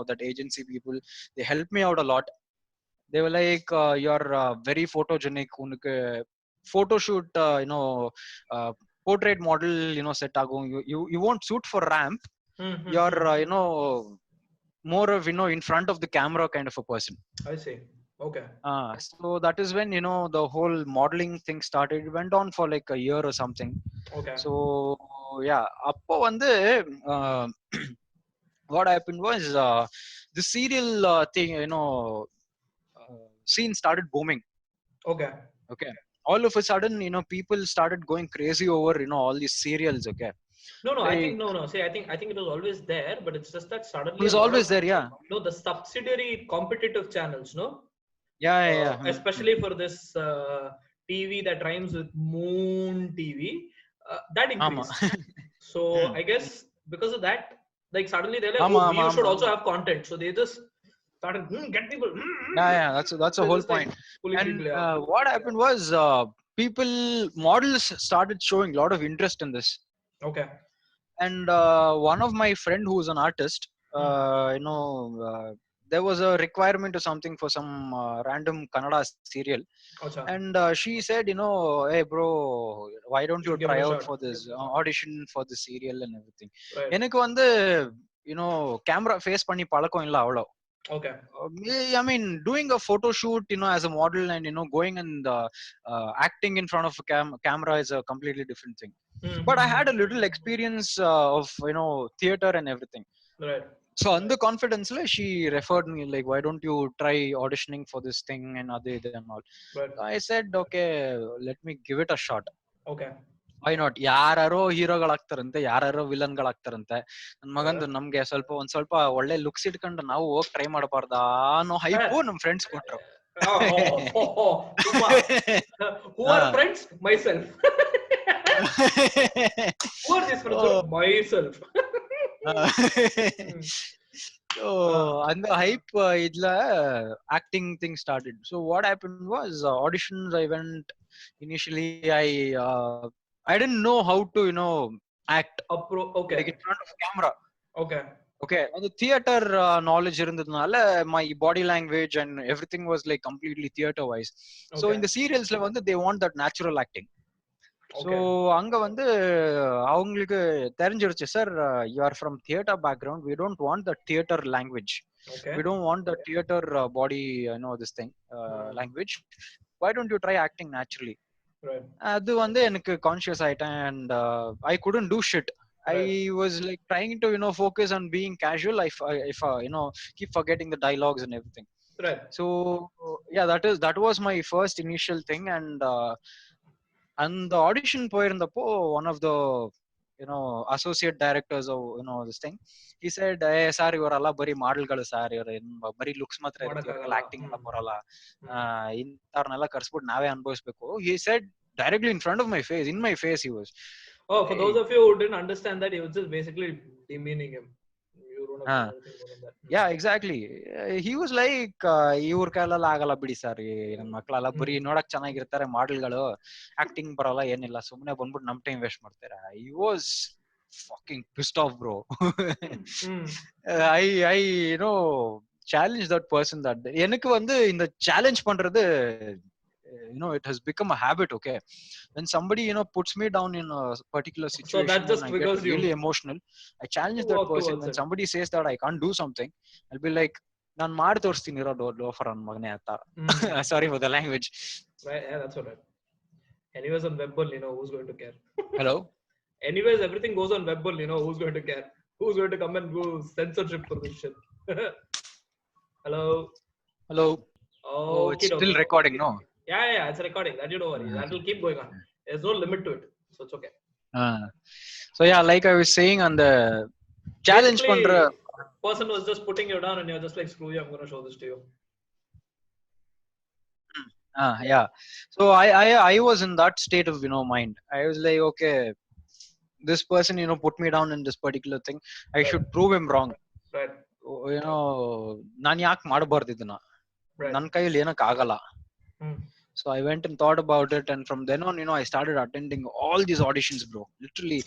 Speaker 3: that agency people, they helped me out a lot. They were like, you're very photogenic. Unku photo shoot, portrait model, set agum. You won't suit for ramp. You're, more of, in front of the camera kind of a person.
Speaker 1: I see. Okay.
Speaker 3: So that is when, the whole modeling thing started. It went on for like a year or something.
Speaker 1: Okay.
Speaker 3: So, yeah. Appo what happened was the serial thing, scene started booming.
Speaker 1: Okay.
Speaker 3: Okay. All of a sudden, people started going crazy over, all these serials. Okay.
Speaker 1: No, I
Speaker 3: Like,
Speaker 1: think no. See, I think it was always there, but it's just that
Speaker 3: it
Speaker 1: suddenly
Speaker 3: was
Speaker 1: a lot of
Speaker 3: always there. Yeah.
Speaker 1: the subsidiary competitive channels, no,
Speaker 3: Yeah.
Speaker 1: especially for this TV that rhymes with Moon TV, that
Speaker 3: Ama.
Speaker 1: increased. So I guess because of that, like suddenly they're like,
Speaker 3: Ama,
Speaker 1: oh, we
Speaker 3: ama,
Speaker 1: should
Speaker 3: ama,
Speaker 1: also
Speaker 3: ama.
Speaker 1: have content. So they just started get people.
Speaker 3: Yeah. That's the
Speaker 1: They're
Speaker 3: whole
Speaker 1: just like
Speaker 3: point.
Speaker 1: pulling
Speaker 3: And
Speaker 1: people out.
Speaker 3: what happened was, models started showing a lot of interest in this.
Speaker 1: Okay.
Speaker 3: And one of my friend who's an artist, there was a requirement or something for some random Kannada serial.
Speaker 1: Acha.
Speaker 3: And she said, hey bro, why don't
Speaker 1: You
Speaker 3: you
Speaker 1: should give
Speaker 3: try
Speaker 1: it a
Speaker 3: out
Speaker 1: shot.
Speaker 3: for this audition for the serial and everything.
Speaker 1: Right.
Speaker 3: எனக்கு வந்து camera face பண்ணி பழக்கம் இல்ல அவ்வளோ.
Speaker 1: Okay.
Speaker 3: I mean, doing a photo shoot, as a model, and going and acting in front of a camera is a completely different thing. But I had a little experience of theater and everything.
Speaker 1: Right.
Speaker 3: So on the confidence, she referred me like, why don't you try auditioning for this thing and other and all.
Speaker 1: Right.
Speaker 3: So I said, okay, let me give it a shot.
Speaker 1: Okay.
Speaker 3: Why not. ಯಾರು ಹೀರೋಗಳಾಗ್ತಾರಂತೆ, ಯಾರು ವಿಲನ್ಗಳಾಗ್ತಾರಂತೆ. ನನ್ ಮಗಂದು ನಮ್ಗೆ ಒಂದ್ ಸ್ವಲ್ಪ ಒಳ್ಳೆ looks ಇಟ್ಕೊಂಡು ನಾವು ಹೋಗಿ ಟ್ರೈ ಮಾಡಬಾರ್ದಾ ಅನ್ನೋ ಹೈಪು ನಮ್ ಫ್ರೆಂಡ್ಸ್ ಕೊಟ್ರು.
Speaker 1: Who are friends? Myself. Who are these friends? Myself.
Speaker 3: So and the hype idla acting thing started. So what happened was, auditions I went. Initially I didn't know how to act
Speaker 1: Okay.
Speaker 3: like in front of camera.
Speaker 1: Okay.
Speaker 3: And the theater knowledge irundadnala, my body language and everything was like completely theater wise. So in the serials la vandu they want that natural acting. So அங்க வந்து அவங்களுக்கு தெரிஞ்சிருச்சு, sir you are from theater background, we don't want the theater language, we don't want the theater body, this thing language, why don't you try acting naturally. அது வந்து எனக்கு conscious ஆயிட்டேன். And I couldn't do shit. I was like trying to focus on being casual. If keep forgetting the dialogues and everything.
Speaker 1: Right.
Speaker 3: So yeah, that was my first initial thing. And the audition போயிருந்தப்போ, one of the associate directors of this thing, he said, hey sir, ಇವರೆಲ್ಲ ಬರೀ ಮಾಡೆಲ್ಗಳು sir, ಇವರು ಬರೀ looks ಮಾತ್ರ ಇರುತ್ತೆ, ಇವರೆಲ್ಲ acting ಎಲ್ಲ ಬರಲ್ಲ, ಇಂಥವ್ರನ್ನೆಲ್ಲ ಕರ್ಸ್ಬಿಟ್ಟು ನಾವೇ ಅನುಭವಿಸ್ಬೇಕು. he said directly in front of my face, in my face he was.
Speaker 1: Oh, for those of you who didn't understand that, he was just basically demeaning him.
Speaker 3: Yeah, exactly. He was like, ಇವ್ರ ಕೈಲೆಲ್ಲ ಆಗಲ್ಲ ಬಿಡಿ sir, ನನ್ ಮಕ್ಳೆಲ್ಲ ಬರೀ ನೋಡಕ್ ಚೆನ್ನಾಗಿರ್ತಾರೆ, ಮಾಡೆಲ್ಗಳು, acting ಬರಲ್ಲ, ಏನಿಲ್ಲ, ಸುಮ್ನೆ ಬಂದ್ಬಿಟ್ಟು ನಮ್ ಟೈಮ್ ವೇಸ್ಟ್ ಮಾಡ್ತಾರೆ. He was fucking pissed off, bro. I challenged that person that day. எனக்கு வந்து இந்த சேலஞ்ச் பண்றது, it has become a habit. Okay, when somebody puts me down in a particular situation, so that just I get really emotional, I challenge that person. When somebody says that I can't do something, I'll be like, ನಾನು ಮಾಡಿ ತೋರಿಸ್ತೀನಿ ಇರೋ loafer ಅನ್ ಮಗನೇ ಅಂತ. Sorry for the language.
Speaker 1: Right, yeah, that's all right. Anyways, on Webbull, who's going to care?
Speaker 3: Hello.
Speaker 1: Anyways, everything goes on Webbull, who's going to care? Who's going to come and do censorship for this shit? Hello. Oh,
Speaker 3: it's still recording, no?
Speaker 1: Yeah, it's recording. That you don't worry. That will keep going on. There's no limit to it, so it's okay.
Speaker 3: So yeah, like I was saying, on the challenge pandra
Speaker 1: person was just putting you down, and you're just like, screw you, I'm going to show this to you.
Speaker 3: Yeah. So I was in that state of mind. I was like, okay, this person put me down in this particular thing, I should prove him wrong.
Speaker 1: Right.
Speaker 3: ನಾನು ಯಾಕೆ ಮಾಡಬಾರ್ದು ಇದನ್ನ, ನನ್ನ ಕೈಯಲ್ಲಿ ಏನಕ್ಕೆ ಆಗಲ್ಲ. So I went and thought about it, and from then on, I started attending all these auditions, bro. Literally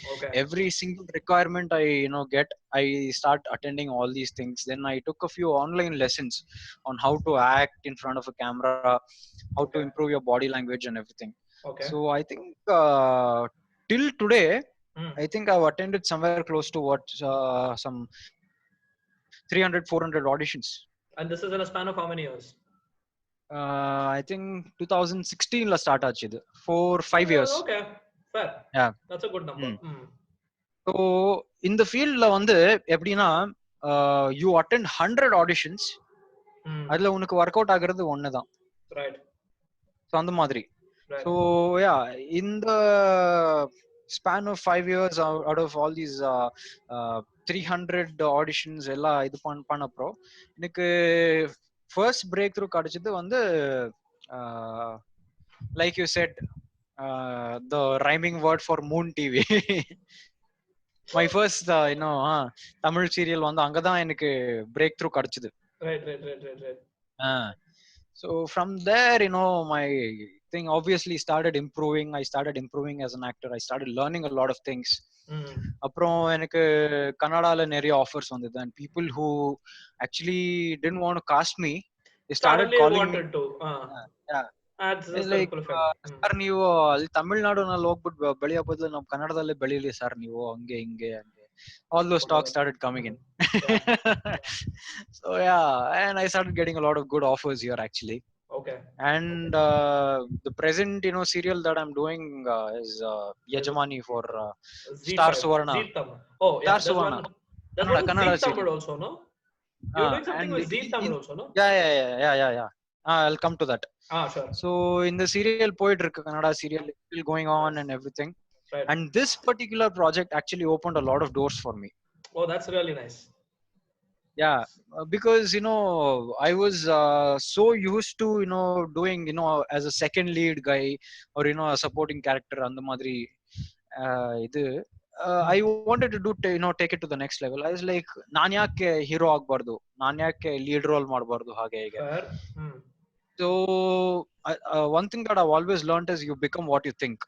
Speaker 3: every single requirement I get, I start attending all these things. Then I took a few online lessons on how to act in front of a camera, how to improve your body language and everything. So I think till today, I think I've attended somewhere close to some 300-400 auditions.
Speaker 1: And this is in a span of how many years?
Speaker 3: I think 2016 la start achidu, 4-5 years.
Speaker 1: Okay, fair.
Speaker 3: Yeah,
Speaker 1: that's a good number.
Speaker 3: So in the field la vandu eppdina, you attend 100 auditions, அதுல உனக்கு work out ஆகுறது ஒண்ணுதான். So அந்த மாதிரி. So yeah, இந்த span of 5 years out of all these 300 auditions எல்லாம் இது பண்ண அப்புறம் எனக்கு ஃபர்ஸ்ட் பிரேக் த்ரூ கிடைச்சது வந்து like you said, the rhyming word for Moon TV. My first Tamil serial வந்து அங்கதான் எனக்கு break through கிடைச்சது.
Speaker 1: Right.
Speaker 3: So from there, my thing obviously started improving. I started improving as an actor. I started learning a lot of things. அப்புறம் எனக்கு கன்னடால நிறைய offers வந்தது, and people who actually didn't want to cast me, they started calling me. Like sir ನೀವು ಅಲ್ಲಿ ತಮಿಳ್ನಾಡುನಲ್ಲಿ ಹೋಗ್ಬಿಟ್ಟು ಬೆಳೆಯೋ ಬದಲು ನಮ್ಮ ಕನ್ನಡದಲ್ಲೇ ಬೆಳೀಲಿ ಸರ್ ನೀವು, ಹಂಗೆ ಹಿಂಗೆ all those talks started coming in. So yeah, and I started getting a lot of good offers here actually.
Speaker 1: Okay.
Speaker 3: And the present serial that I'm doing is Yajamani for Star Suvarna.
Speaker 1: Oh yeah,
Speaker 3: Star Suvarna.
Speaker 1: That's one Kannada serial also, no? You're doing something with Zee Tamil also, no?
Speaker 3: Yeah. I'll come to that.
Speaker 1: Sure.
Speaker 3: So in the serial poet Kannada serial is still going on and everything.
Speaker 1: Right.
Speaker 3: And this particular project actually opened a lot of doors for me.
Speaker 1: Oh, that's really nice.
Speaker 3: Yeah, because I was so used to doing as a second lead guy or a supporting character and the madri I wanted to do take it to the next level. I was like, ನಾನು ಯಾಕೆ hero ಆಗಬಾರ್ದು, ನಾನು ಯಾಕೆ lead role ಮಾಡಬಾರ್ದು ಹಾಗೆ ಹೀಗೆ. So one thing that I've always learned is you become what you think.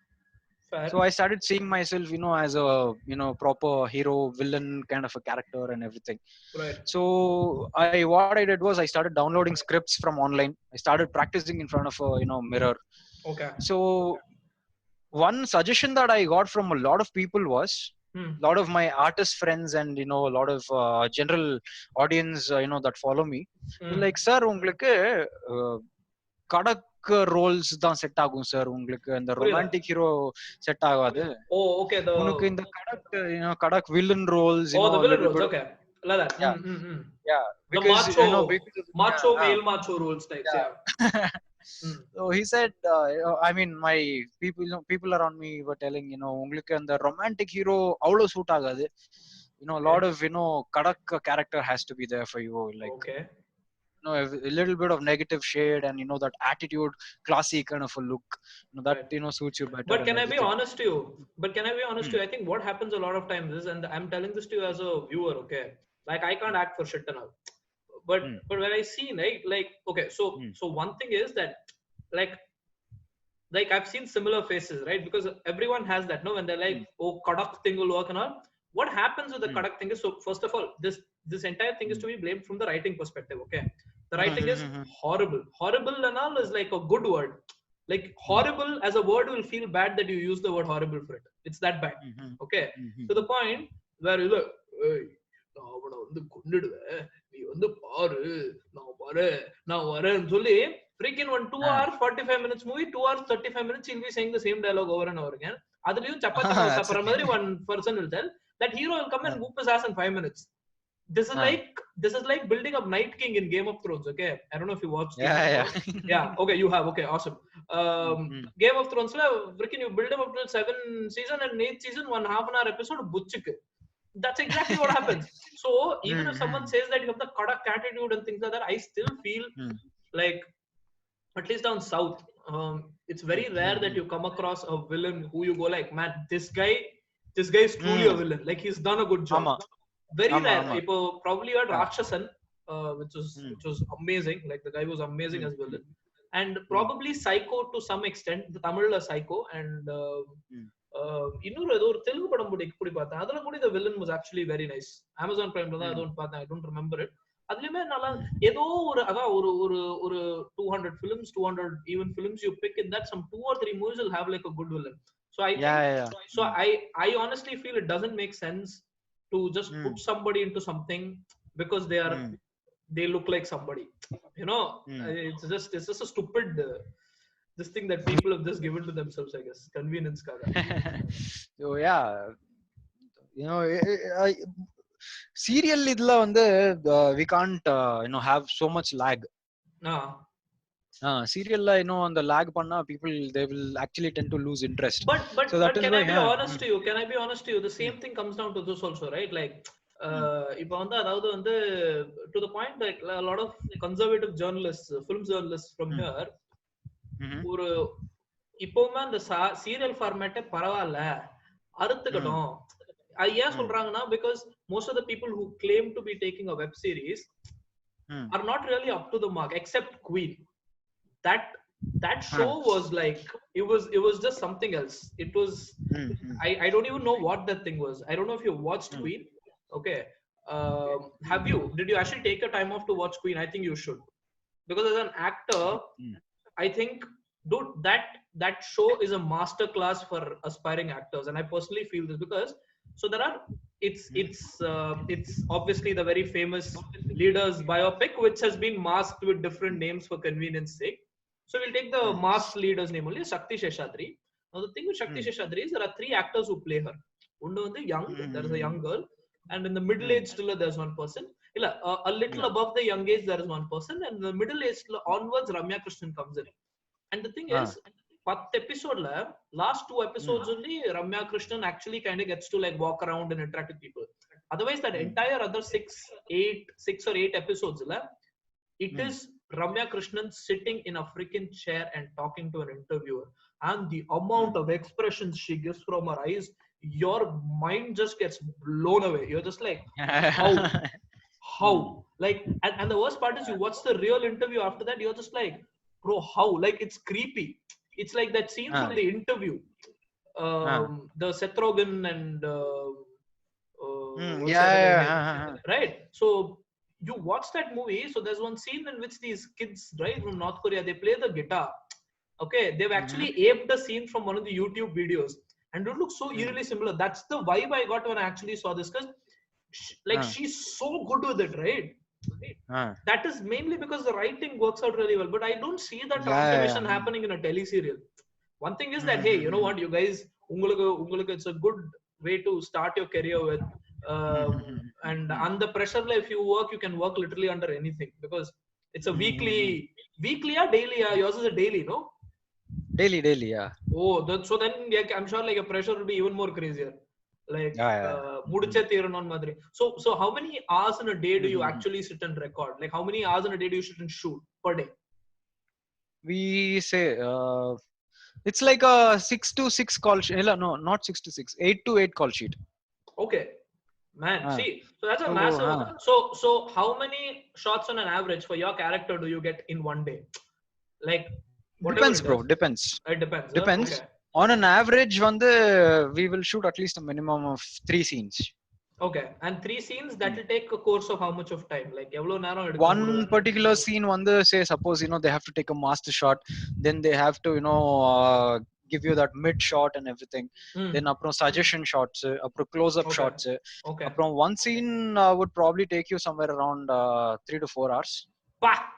Speaker 1: Fair.
Speaker 3: So I started seeing myself as a proper hero villain kind of a character and everything.
Speaker 1: Right.
Speaker 3: So what I did was I started downloading scripts from online. I started practicing in front of a mirror.
Speaker 1: Okay.
Speaker 3: So one suggestion that I got from a lot of people was a lot of my artist friends and a lot of general audience that follow me, like, sir உங்களுக்கு கடக் roles தான் set ஆகும் sir, உங்களுக்கு அந்த romantic hero set ஆகாது.
Speaker 1: Okay,
Speaker 3: உங்களுக்கு இந்த கடக் villain roles,
Speaker 1: the villain roles, okay, like that.
Speaker 3: Yeah,
Speaker 1: because macho male macho roles types. Yeah.
Speaker 3: So he said, I mean, my people around me were telling, உங்களுக்கு அந்த romantic hero அவ்வளவு suit ஆகாது, a lot of kadak character has to be there for you, like
Speaker 1: okay,
Speaker 3: a little bit of negative shade and that attitude, classy kind of a look, that
Speaker 1: right,
Speaker 3: suits you better.
Speaker 1: But can I be honest to you? I think what happens a lot of times is, and I'm telling this to you as a viewer, okay, like I can't act for shit and all, but when I see like okay, so one thing is that like I've seen similar faces, right? Because everyone has that, no, when they're like, oh, kadak thing will work and all. What happens with the kadak thing is, so first of all, this entire thing is to be blamed from the writing perspective, okay? The writing is horrible and all is like a good word. Like horrible as a word will feel bad that you use the word horrible for it. It's that bad. Okay. To the point where you look, நான் வந்து கொன்னுடுவேன், நீ வந்து பாரு, நான் வரேன்னு சொல்லி freaking 2 hours 45 minutes movie, 2 hours 35 minutes he'll be saying the same dialogue over and over again. அதுலயும் சப்பாத்தி சாப்பிடுற மாதிரி one person will tell that hero will come and whoop his ass in 5 minutes. This is like building up Night King in Game of Thrones, okay? I don't know if you watched it. Yeah, okay, you have, okay, awesome. Game of Thrones la freaking you build up till 7th season and 8th season 1.5 hour episode butchik. That's exactly what happens. So even if someone says that you have the kadak attitude and things like that, I still feel like, at least down south, it's very rare that you come across a villain who you go like, man, this guy is truly a villain, like he's done a good job. Very rare. People probably had Rakshasan, which was amazing, like the guy was amazing as villain, and probably Psycho to some extent, the Tamil Psycho, and இன்னொரு ஏதோ ஒரு தெலுங்கு படம் கூட பார்த்தேன், அதுல கூட the villain was actually very nice. Amazon Prime ல தான் ஏதோ பார்த்தேன், I don't remember it. அதுலயுமே நல்லா ஏதோ ஒரு 200 films, 200 even films you pick in that, some 2 or 3 movies will have like a good villain. So I think, so I honestly feel it doesn't make sense to just put somebody into something because they look like somebody, it's just a stupid this thing that people have just given to themselves, I guess, convenience kaga.
Speaker 3: So yeah, serial இதுல வந்து we can't have so much lag. Serial on the lag panna, people they will actually tend to lose interest.
Speaker 1: But
Speaker 3: So that is
Speaker 1: can
Speaker 3: why,
Speaker 1: I be honest to you? Can I be honest to you? The same thing comes down to this also, right? Like இப்போ வந்து அதாவது வந்து to the point like a lot of conservative journalists, film journalists from here ஒரு இப்போவுமே அந்த serial ஃபார்மேட்டே பரவாயில்ல அறுத்துக்கட்டும். ஏன் சொல்றாங்கன்னா because most of the people who claim to be taking a web series are not really up to the mark except Queen. That show was like it was just something else. It was I don't even know what that thing was. I don't know if you watched Queen. Okay, did you actually take a time off to watch Queen? I think you should, because as an actor I think dude that show is a master class for aspiring actors, and I personally feel this because so there are it's obviously the very famous leaders biopic which has been masked with different names for convenience sake. So we'll take the masked leader's name only, Shakti Seshadri. Now the thing with Shakti Seshadri is there are 3 actors who play her. One is young, there is a young girl, and in the middle age still there's one person. A little above the young age there is one person, and in the middle age onwards Ramya Krishnan comes in. And the thing is 10 episode last 2 episodes only Ramya Krishnan actually kind of gets to like walk around and interact with people. Otherwise that entire other 6 or 8 episodes it is Ramya Krishnan sitting in a freaking chair and talking to an interviewer, and the amount of expressions she gives from her eyes, your mind just gets blown away. You're just like how like and the worst part is you watch the real interview after that, you're just like, bro, how? Like it's creepy. It's like that scene from the interview, the Seth Rogen and right? So you watch that movie, so there's one scene in which these kids, right, from North Korea, they play the guitar. Okay, they've actually aped a scene from one of the YouTube videos, and it looks so eerily similar. That's the vibe I got when I actually saw this, because like she's so good with it, right? That is mainly because the writing works out really well, but I don't see that transformation happening in a tele-serial. One thing is that hey, you know what, you guys, ungalku it's a good way to start your career with, and under pressure if you work, you can work literally under anything, because it's a weekly or daily. Yours is a daily, no?
Speaker 3: Daily, yeah.
Speaker 1: Oh, so then I'm sure like a pressure will be even more crazier. Like mudiche theeranonu madri. So how many hours in a day do you actually sit and record? Like how many hours in a day do you sit and shoot per day?
Speaker 3: We say it's like a 6 to 6 call sheet. No, not 6 to 6, 8 to 8 call sheet.
Speaker 1: Okay, man. See, so that's a massive. So how many shots on an average for your character do you get in one day? Like
Speaker 3: depends, bro. Depends.
Speaker 1: It depends. Okay.
Speaker 3: On an average, we will shoot at least a minimum of 3 scenes.
Speaker 1: Okay, and 3 scenes that will take a course of how much of time? Like evlo nero edukkum?
Speaker 3: One particular scene say suppose they have to take a master shot, then they have to give you that mid shot and everything, then apro suggestion shots, apro close up shots, apro one scene would probably take you somewhere around 3 to 4 hours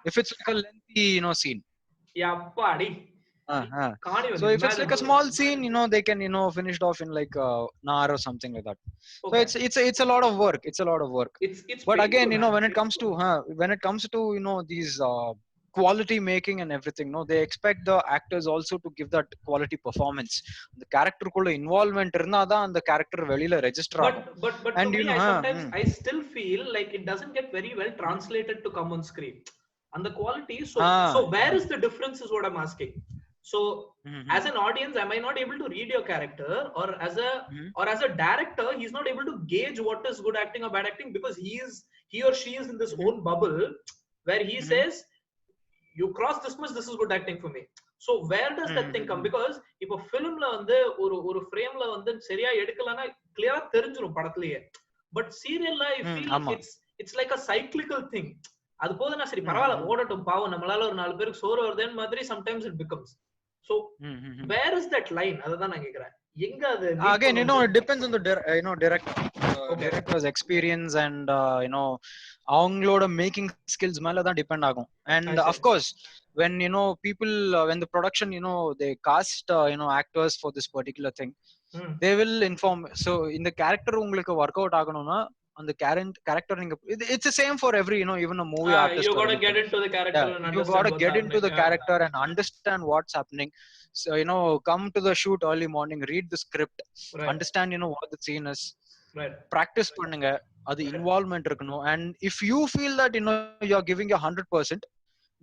Speaker 3: if it's like a lengthy scene.
Speaker 1: Yeah, buddy.
Speaker 3: So if it's like a small scene, they can finish it off in like an hour or something like that. So it's a lot of work. It's but again, when it comes to these quality making and everything, they expect the actors also to give that quality performance. The character kulla involvement irna da and the character velila register.
Speaker 1: But and me, sometimes I still feel like it doesn't get very well translated to come on screen. And the quality, so where is the difference is what I'm asking. So as an audience, am I not able to read your character, or as a director, he's not able to gauge what is good acting or bad acting, because he or she is in this own bubble where he says, you cross this much, this is good acting for me. So where does that thing come? Because if a film la வந்து ஒரு frame la வந்து சரியா எடுக்கலனா clear தெரிஞ்சிரும் படத்திலேயே. But serial la I feel it's like a cyclical thing. அது போதுனா சரி பரவாயில்லை ஓடட்டும் பாவம் நம்மளால ஒரு 4 பேருக்கு சோறு வருதுன்னு மாதிரி sometimes it becomes. So where is that line? அததான் நான் கேக்குறேன். எங்க அது
Speaker 3: again it depends on the director's experience and அவங்களோட making skills மேல தான் டிபெண்ட் ஆகும். And of course when people when the production they cast actors for this particular thing, they will inform. So இந்த character உங்களுக்கு work out ஆகணும்னா on the character it's the same for every even a movie artist
Speaker 1: you
Speaker 3: or
Speaker 1: gotta get
Speaker 3: anything.
Speaker 1: into the character and
Speaker 3: You
Speaker 1: understand
Speaker 3: gotta
Speaker 1: what's
Speaker 3: get into
Speaker 1: happening.
Speaker 3: the character and understand what's happening. So come to the shoot early morning, read the script,
Speaker 1: Right.
Speaker 3: understand what the scene is,
Speaker 1: Right.
Speaker 3: practice பண்ணுங்க, அது
Speaker 1: Right.
Speaker 3: involvement இருக்கணும். And if you feel that you're giving your 100%,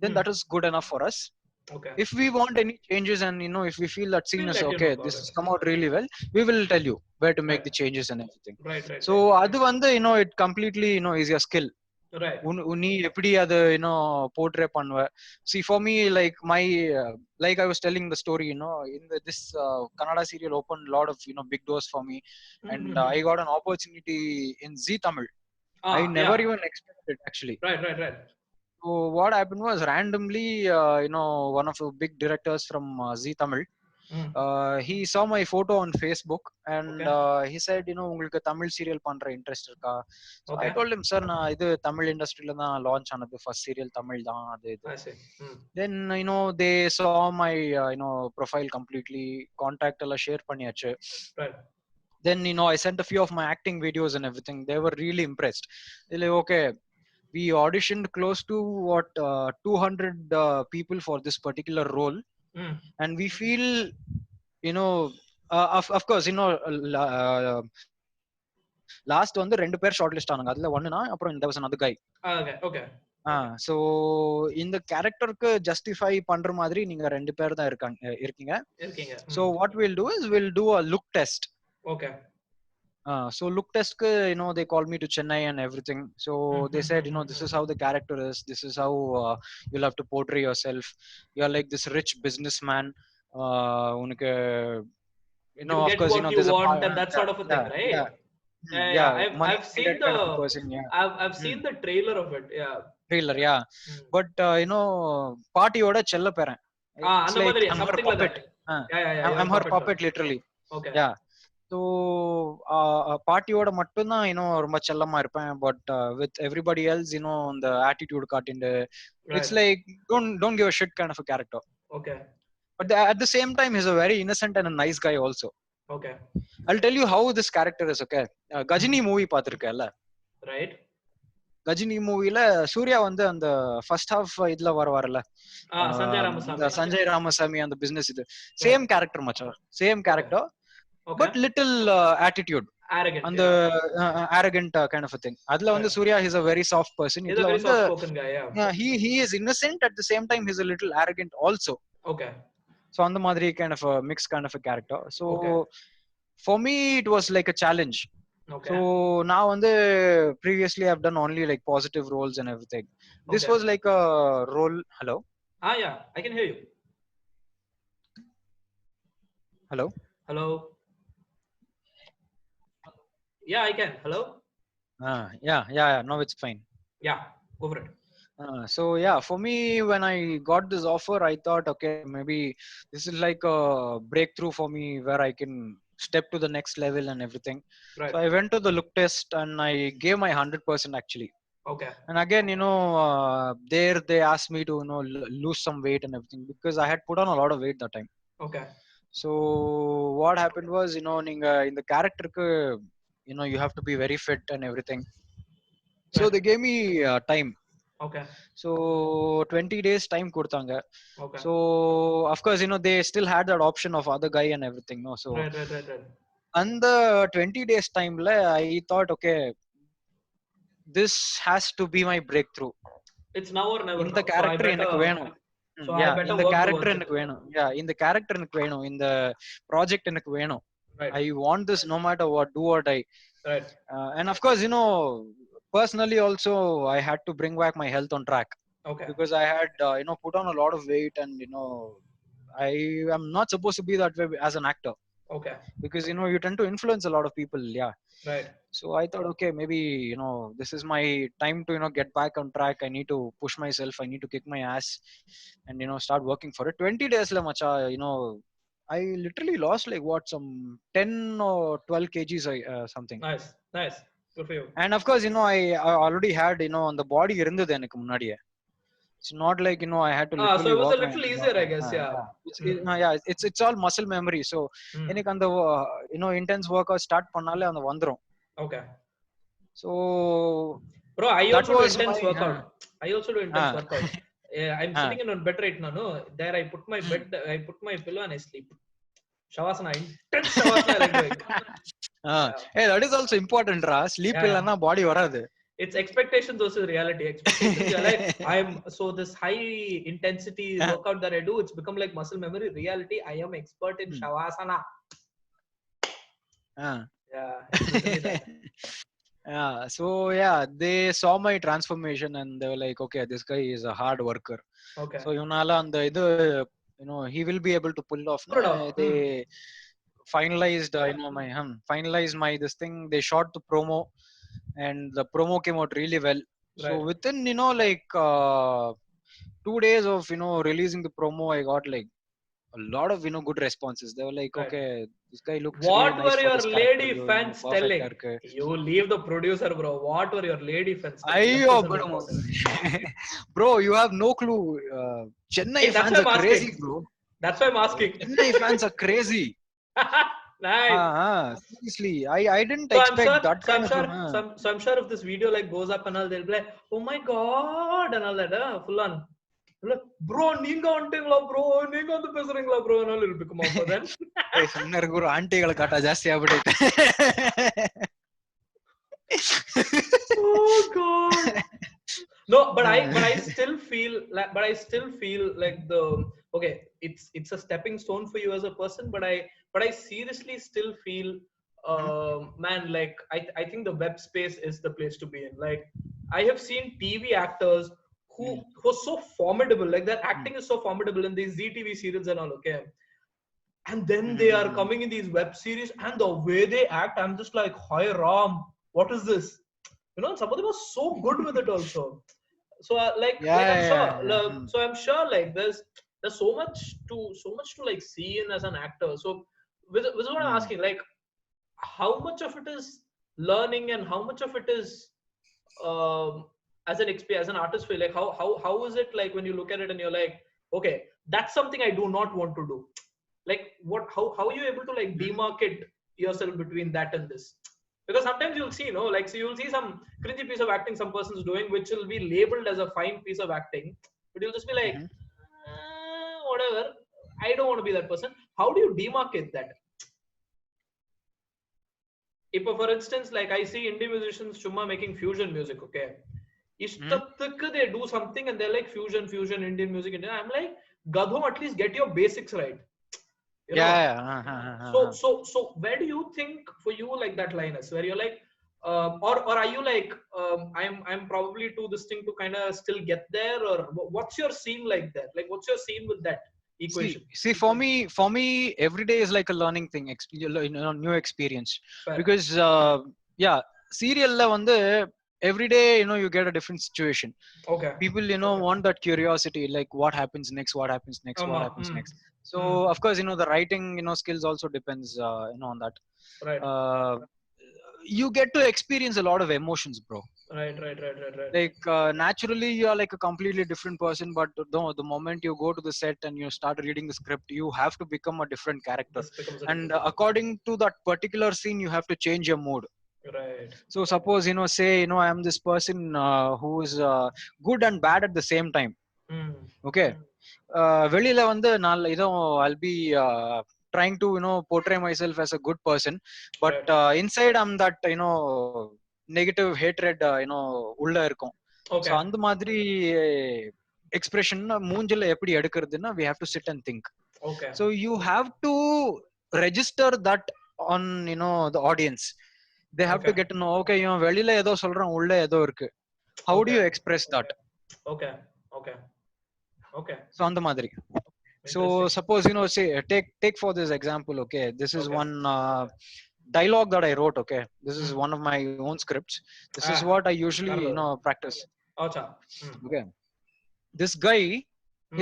Speaker 3: then that is good enough for us.
Speaker 1: Okay.
Speaker 3: If we want any changes and if we feel that scene
Speaker 1: We'll
Speaker 3: is
Speaker 1: let you
Speaker 3: okay,
Speaker 1: know about
Speaker 3: this has
Speaker 1: it.
Speaker 3: come out really well, we will tell you where to make
Speaker 1: Right.
Speaker 3: the changes and everything.
Speaker 1: Right. Right.
Speaker 3: So
Speaker 1: right.
Speaker 3: அது வந்து it completely is your skill.
Speaker 1: Right.
Speaker 3: நீ எப்படி அது portray பண்ணுவ. See, for me, like like I was telling the story, in this Kannada serial opened a lot of big doors for me, and I got an opportunity in Zee Tamil. I never even expected, actually.
Speaker 1: Right. Right. Right.
Speaker 3: So what happened was, randomly, one of the big directors from Zee Tamil, he saw my photo on Facebook, and he said, உங்களுக்கு Tamil serial பண்ற interest இருக்கா? So I told him, sir, நான் இது தமிழ் இண்டஸ்ட்ரியில தான் launch ஆனது, first serial Tamil தான் அது இது. Then they saw my profile completely, contact எல்லாம் ஷேர் பண்ணியாச்சு. Then I sent a few of my acting videos and everything. They were really impressed. They're like, okay, we auditioned close to 200 people for this particular role, and we feel of course last வந்து 2 பேர் short list ஆனாங்க. அதுல ஒண்ணுனா அப்புறம் there was another guy.
Speaker 1: Okay.
Speaker 3: So இந்த கேரக்டருக்கு justify பண்ற மாதிரி நீங்க 2 பேர் தான் இருக்கீங்க. So what we'll do is we'll do a look test.
Speaker 1: Okay.
Speaker 3: So look test they called me to Chennai and everything. So they said this is how the character is, this is how you'll have to portray yourself. You're like this rich businessman, unku of course
Speaker 1: there's
Speaker 3: a
Speaker 1: want and that sort of a thing, right? I've seen the
Speaker 3: kind of person,
Speaker 1: I've seen the trailer of it.
Speaker 3: Trailer, but பாட்டியோட செல்ல பேரன்.
Speaker 1: அந்த மாதிரி something like that.
Speaker 3: I'm her puppet, literally.
Speaker 1: Okay.
Speaker 3: So பாட்டியோட மட்டும் தான் ரொம்ப செல்லமா இருப்பேன், but with everybody else the attitude காட்டிண்டு, it's like don't give a shit kind of a character.
Speaker 1: Okay.
Speaker 3: But at the same time, he's a very innocent and a nice guy also.
Speaker 1: Okay.
Speaker 3: I'll tell you how this character is. Okay, Gajini movie பாத்திருக்கேல்ல?
Speaker 1: Right.
Speaker 3: Ghajini மூவில சூர்யா வந்து அந்த first half இதுல வரல, சஞ்சய் ராமசாமி அந்த business இது same character மச்சான், same character, but little attitude, அந்த arrogant kind of a thing. அதுல வந்து Surya is a very soft person. இதுல வந்து he is innocent, at the same time he is a little arrogant also.
Speaker 1: Okay.
Speaker 3: So அந்த மாதிரி kind of a mixed kind of a character. So for me it was like a challenge. Okay. So now on the previously I've done only like positive roles and everything. This was like a role. Hello?
Speaker 1: Yeah, I can hear you.
Speaker 3: Hello?
Speaker 1: Yeah, I can. Hello?
Speaker 3: Yeah, no, it's fine.
Speaker 1: Yeah, go for it.
Speaker 3: So yeah, for me, when I got this offer, I thought, okay, maybe this is like a breakthrough for me where I can step to the next level and everything. Right. So I went to the look test and I gave my 100% actually.
Speaker 1: Okay.
Speaker 3: And again, there they asked me to lose some weight and everything, because I had put on a lot of weight that time.
Speaker 1: Okay.
Speaker 3: So what happened was, ninga in the character you have to be very fit and everything. So they gave me time.
Speaker 1: Okay.
Speaker 3: So 20 days time கொடுத்தாங்க.
Speaker 1: Okay.
Speaker 3: So of course they still had that option of other guy and everything, no? So
Speaker 1: right.
Speaker 3: And the 20 days time la I thought, okay, this has to be my breakthrough.
Speaker 1: It's now or never.
Speaker 3: இந்த character எனக்கு வேணும். இந்த character எனக்கு வேணும். இந்த character எனக்கு வேணும். இந்த project எனக்கு வேணும்.
Speaker 1: Right.
Speaker 3: I want this no matter what, do or die.
Speaker 1: Right.
Speaker 3: And of course personally also I had to bring back my health on track.
Speaker 1: Okay.
Speaker 3: Because I had put on a lot of weight, and I am not supposed to be that way as an actor.
Speaker 1: Okay.
Speaker 3: Because you tend to influence a lot of people.
Speaker 1: Right.
Speaker 3: So I thought, okay, maybe this is my time to get back on track. I need to push myself, I need to kick my ass and start working for it. 20 days la macha, I literally lost like some 10 or 12 kgs something.
Speaker 1: Nice. Good for you.
Speaker 3: And of course I already had on the body irundhudu enakku munadiye. It's not like I had to literally
Speaker 1: so it was a little easier, I guess.
Speaker 3: It's all muscle memory. So enak and intense workout start pannale and vandrum.
Speaker 1: Okay.
Speaker 3: So
Speaker 1: bro, I
Speaker 3: that
Speaker 1: also do
Speaker 3: was
Speaker 1: intense
Speaker 3: my
Speaker 1: workout. I also do intense
Speaker 3: uh,
Speaker 1: workout. I'm
Speaker 3: uh,
Speaker 1: sitting in on bed right now. No, there I put my bed, I put my pillow and I sleep. Shavasana, intense Shavasana I'm doing.
Speaker 3: hey, that is also important, ra. Sleep
Speaker 1: Yeah.
Speaker 3: illana body varadu.
Speaker 1: It's expectations versus reality. Expectations, you're like, so this high intensity workout that I do, it's become like muscle memory. Reality, I am expert in Shavasana. Yeah, it's literally that.
Speaker 3: Yeah, so yeah, they saw my transformation and they were like, okay, this guy is a hard worker.
Speaker 1: Okay.
Speaker 3: So Yunala and the he will be able to pull it off.
Speaker 1: Pull it off.
Speaker 3: They finalized, finalized my this thing. They shot the promo, and the promo came out really well. So
Speaker 1: Right.
Speaker 3: within 2 days of releasing the promo, I got like a lot of good responses. They were like,
Speaker 1: Right.
Speaker 3: okay, this guy looks
Speaker 1: What
Speaker 3: really nice
Speaker 1: were
Speaker 3: for
Speaker 1: your
Speaker 3: this
Speaker 1: lady
Speaker 3: character.
Speaker 1: fans
Speaker 3: Perfect
Speaker 1: telling?
Speaker 3: character.
Speaker 1: You leave the producer, bro. What were your lady fans telling?
Speaker 3: Ayyo, bro, you have no clue. Chennai
Speaker 1: Hey, that's
Speaker 3: fans
Speaker 1: why
Speaker 3: are
Speaker 1: I'm
Speaker 3: crazy,
Speaker 1: asking.
Speaker 3: bro.
Speaker 1: That's why I'm asking.
Speaker 3: Chennai fans are crazy.
Speaker 1: Nice.
Speaker 3: Seriously, I didn't
Speaker 1: So I'm
Speaker 3: expect
Speaker 1: sure,
Speaker 3: that kind of.
Speaker 1: so I'm sure if this video like goes up and all, they'll be like, oh my god, and all that, full on. Bro, நீங்க வந்துட்டீங்களா bro, நீங்க வந்து பேசுறீங்களா bro, and all will become up then.
Speaker 3: Hey, ಸುಮ್ಮನೆ ಗುರು ಆಂಟಿಗಳ ಕಾಟ ಜಾಸ್ತಿ ಆಗ್ಬಿಟ್ಟೈತೆ.
Speaker 1: Oh god. No, but I still feel like okay, it's a stepping stone for you as a person, but I seriously still feel man, like I think the web space is the place to be in. Like I have seen TV actors who are so formidable, like their acting is so formidable in these ZTV serials and all, okay, and then they are coming in these web series and the way they act, I'm just like, hi Ram, what is this? Some of them are so good with it also. So so I'm sure like there's so much to like see in as an actor. So with what I'm asking, like how much of it is learning and how much of it is um as an experience, as an artist feel like how is it like when you look at it and you're like, okay, that's something I do not want to do. Like how are you able to like demarcate yourself between that and this? Because sometimes you'll see, like, so you'll see some cringy piece of acting some person's doing, which will be labeled as a fine piece of acting, but you'll just be like, whatever, I don't want to be that person. How do you demarcate that? If for instance, like I see indie musicians chumma making fusion music, okay, they do something and they're like fusion Indian music, and I'm like, gadho, at least get your basics right. So where do you think for you like that line is where you're like, or are you like, I'm probably too this thing to kind of still get there, or what's your scene like that? Like what's your scene with that equation?
Speaker 3: See, for me, every day is like a learning thing, new experience. Fair. Because serial la vandu every day you get a different situation.
Speaker 1: Okay.
Speaker 3: People want that curiosity, like what happens next, what happens next. So of course the writing skills also depends on that.
Speaker 1: Right.
Speaker 3: You get to experience a lot of emotions, bro.
Speaker 1: Right.
Speaker 3: Like naturally you are like a completely different person, but the moment you go to the set and you start reading the script, you have to become a different character, and according to that particular scene you have to change your mood.
Speaker 1: Right.
Speaker 3: So suppose say I am this person who is good and bad at the same time. Okay. வெளியில வந்து நான் I'll be trying to portray myself as a good person, but inside I'm that negative hatred உள்ள இருக்கும். So அந்த மாதிரி expression மூஞ்சில எப்படி எடுக்கிறதுன்னா we have to sit and think.
Speaker 1: Okay.
Speaker 3: So you have to register that on the audience. They have to get to know, okay, இவன் வெளியில ஏதோ சொல்றான், உள்ள ஏதோ இருக்கு. How do you express that?
Speaker 1: Okay.
Speaker 3: So அந்த மாதிரி. So suppose say take for this example, okay, this is one dialogue that I wrote, okay, this is one of my own scripts. This is what I usually practice. Okay, this guy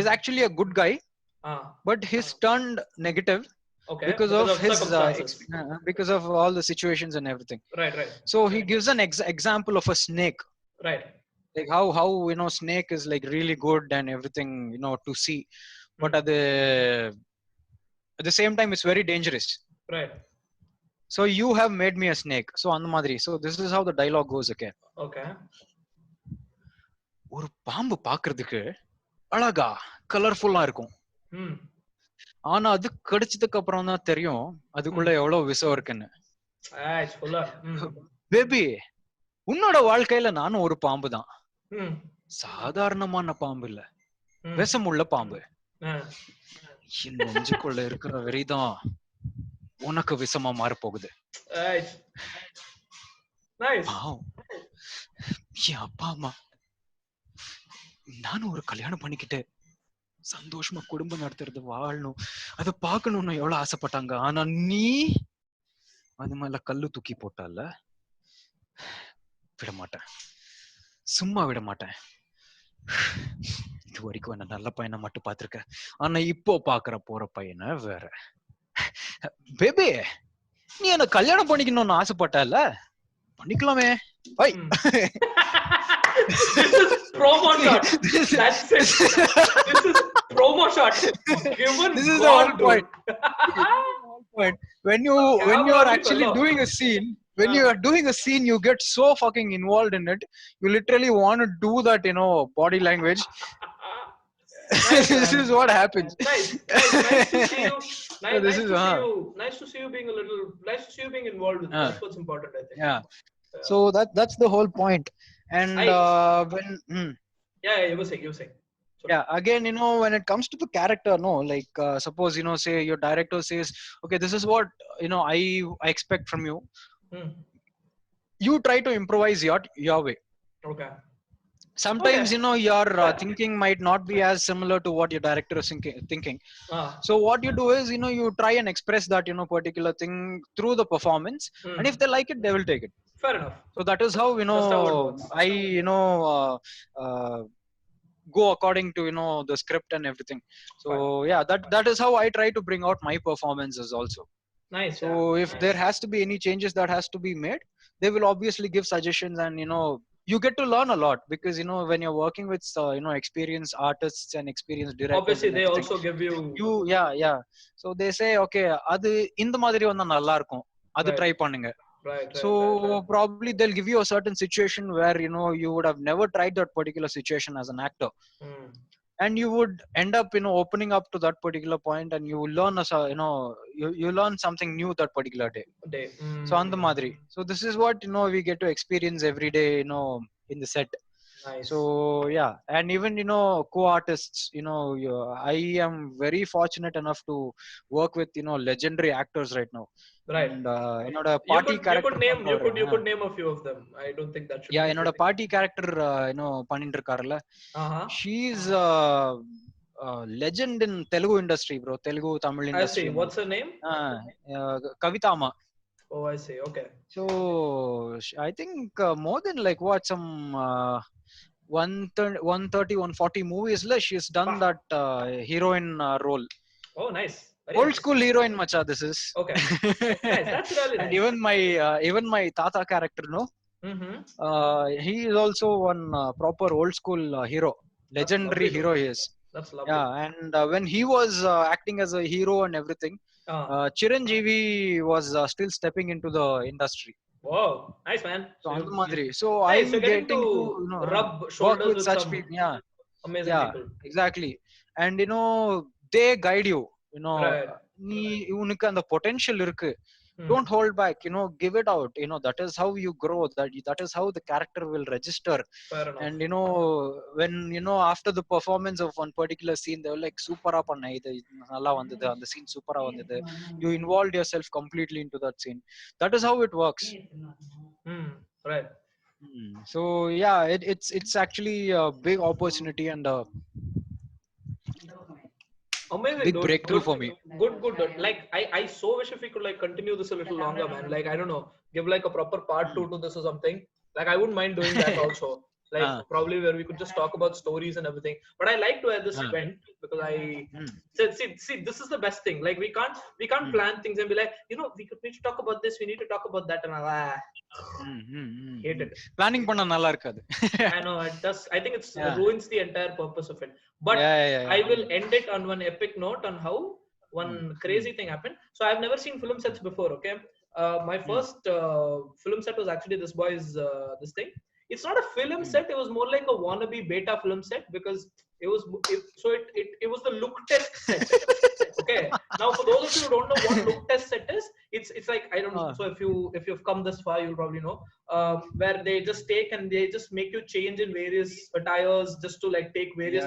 Speaker 3: is actually a good guy, but he's turned negative because of his because of all the situations and everything.
Speaker 1: Right.
Speaker 3: So he gives an example of a snake.
Speaker 1: Right.
Speaker 3: Like how snake is like really good and everything to see, but at the same time it's very dangerous.
Speaker 1: Right.
Speaker 3: so you have made me a snake. So அந்த மாதிரி. So this is how the dialogue goes.
Speaker 1: Okay.
Speaker 3: ஒரு பாம்பு பாக்குறதுக்கு அழகா கலர்ஃபுல்லா இருக்கும். ஆனா அது கடிச்சதுக்கு அப்புறம் தான் தெரியும் அதுக்குள்ள எவ்வளவு விஷம் இருக்குன்னு. பேபி, உன்னோட வாழ்க்கையில நானும் ஒரு பாம்பு தான். சாதாரணமான பாம்பு இல்ல, விஷமுள்ள பாம்பு. என் நெஞ்சுக்குள்ள இருக்கிற வெறிதான் உனக்கு விஷமா மாற போகுது. என் அப்பா அம்மா நானும் ஒரு கல்யாணம் பண்ணிக்கிட்டு சந்தோஷமா குடும்பம் நடத்துறது, வாழணும், அதை பார்க்கணும்னு எவ்வளவு ஆசைப்பட்டாங்க. ஆனா நீ அது மேல கல்லு தூக்கி போட்டால, விட மாட்டேன், சும்மா விட மாட்டேன். இது வரைக்கும் என்ன நல்ல பையனை மட்டும் பாத்திருக்க, ஆனா இப்போ பாக்குற போற பையனை வேற. பேபி, நீ என்ன கல்யாணம் பண்ணிக்கணும்னு ஆசைப்பட்டல, பண்ணிக்கலாமே.
Speaker 1: This is promo shot. That's it. This is promo shot. Given
Speaker 3: this is the whole point. When you are actually doing a scene, when you are doing a scene, you get so fucking involved in it. You literally want to do that, body language. This is what happens.
Speaker 1: Nice to see you. Nice to see you being nice to see you being involved with it. That's what's important, I think.
Speaker 3: Yeah. So that's the whole point. And when
Speaker 1: you were saying. Sorry.
Speaker 3: Yeah, again, when it comes to the character, like suppose, say your director says, okay, this is what I expect from you. You try to improvise your way.
Speaker 1: Okay.
Speaker 3: Sometimes your thinking might not be as similar to what your director is thinking. So what you do is you try and express that particular thing through the performance, and if they like it, they will take it.
Speaker 1: Fair enough.
Speaker 3: So that is how I go according to the script and everything. So yeah, that is how I try to bring out my performances also.
Speaker 1: Nice.
Speaker 3: So if there has to be any changes that has to be made, they will obviously give suggestions, and you get to learn a lot, because when you're working with experienced artists and experienced directors,
Speaker 1: obviously they also give you
Speaker 3: yeah. So they say, okay, adu indha madiri vanda nalla irukum, adu try pannunga.
Speaker 1: Right.
Speaker 3: So probably they'll give you a certain situation where you would have never tried that particular situation as an actor, and you would end up opening up to that particular point, and you will learn you learn something new that particular day. So on the madri, so this is what we get to experience every day in the set.
Speaker 1: Nice.
Speaker 3: So yeah, and even co-artists, I am very fortunate enough to work with legendary actors right now.
Speaker 1: Right.
Speaker 3: And party character
Speaker 1: you could name a few of them. I don't think that should
Speaker 3: be enoda party character பண்ணிட்டு இருக்காருல, she is legend in Telugu industry, bro. Telugu Tamil industry.
Speaker 1: I see. What's her name?
Speaker 3: Kavithama.
Speaker 1: Oh, I see. Okay.
Speaker 3: So I think more than like what some 130 140 movies la she has done that heroine role.
Speaker 1: Oh, nice.
Speaker 3: Old school heroine macha this is.
Speaker 1: Okay. Nice. That's really nice.
Speaker 3: And even my tata character he is also one proper old school hero, legendary hero he is.
Speaker 1: That's lovely.
Speaker 3: Yeah, and when he was acting as a hero and everything, Chiranjeevi was still stepping into the industry.
Speaker 1: Wow, nice, man.
Speaker 3: So I'm getting to
Speaker 1: rub shoulders
Speaker 3: with such people. Yeah,
Speaker 1: amazing people.
Speaker 3: Exactly. And they guide you.
Speaker 1: Right.
Speaker 3: நீ உனக்கு அந்த potential இருக்கு, don't hold back, give it out. That is how you grow, that is how the character will register. And when after the performance of one particular scene, they were like super ah panna idu nalla vandhudu, and the scene super ah vandhudu, you involved yourself completely into that scene. That is how it works.
Speaker 1: Right.
Speaker 3: So yeah, it's actually a big opportunity and
Speaker 1: amazing,
Speaker 3: big
Speaker 1: dude.
Speaker 3: breakthrough for me.
Speaker 1: Good. Like I so wish if we could like continue this a little longer, man. Like I don't know, give like a proper part 2 to this or something. Like I wouldn't mind doing that also. Like probably where we could just talk about stories and everything. But I like to where this went, because I said, see, this is the best thing. Like we can't plan things and be like, we need to talk about this, we need to talk about that, and hate it.
Speaker 3: Planning panna nalla irukadu.
Speaker 1: I know it does. I think it's ruins the entire purpose of it. But I will end it on one epic note on how one crazy thing happened. So I've never seen film sets before, okay? My first film set was actually this boy's this thing. It's not a film set. It was more like a wannabe beta film set because it was the look test set. Okay. Now, for those of you who don't know what look test set is, it's like, I don't know. So if you've come this far, you'll probably know where they just take and they just make you change in various attires just to like take various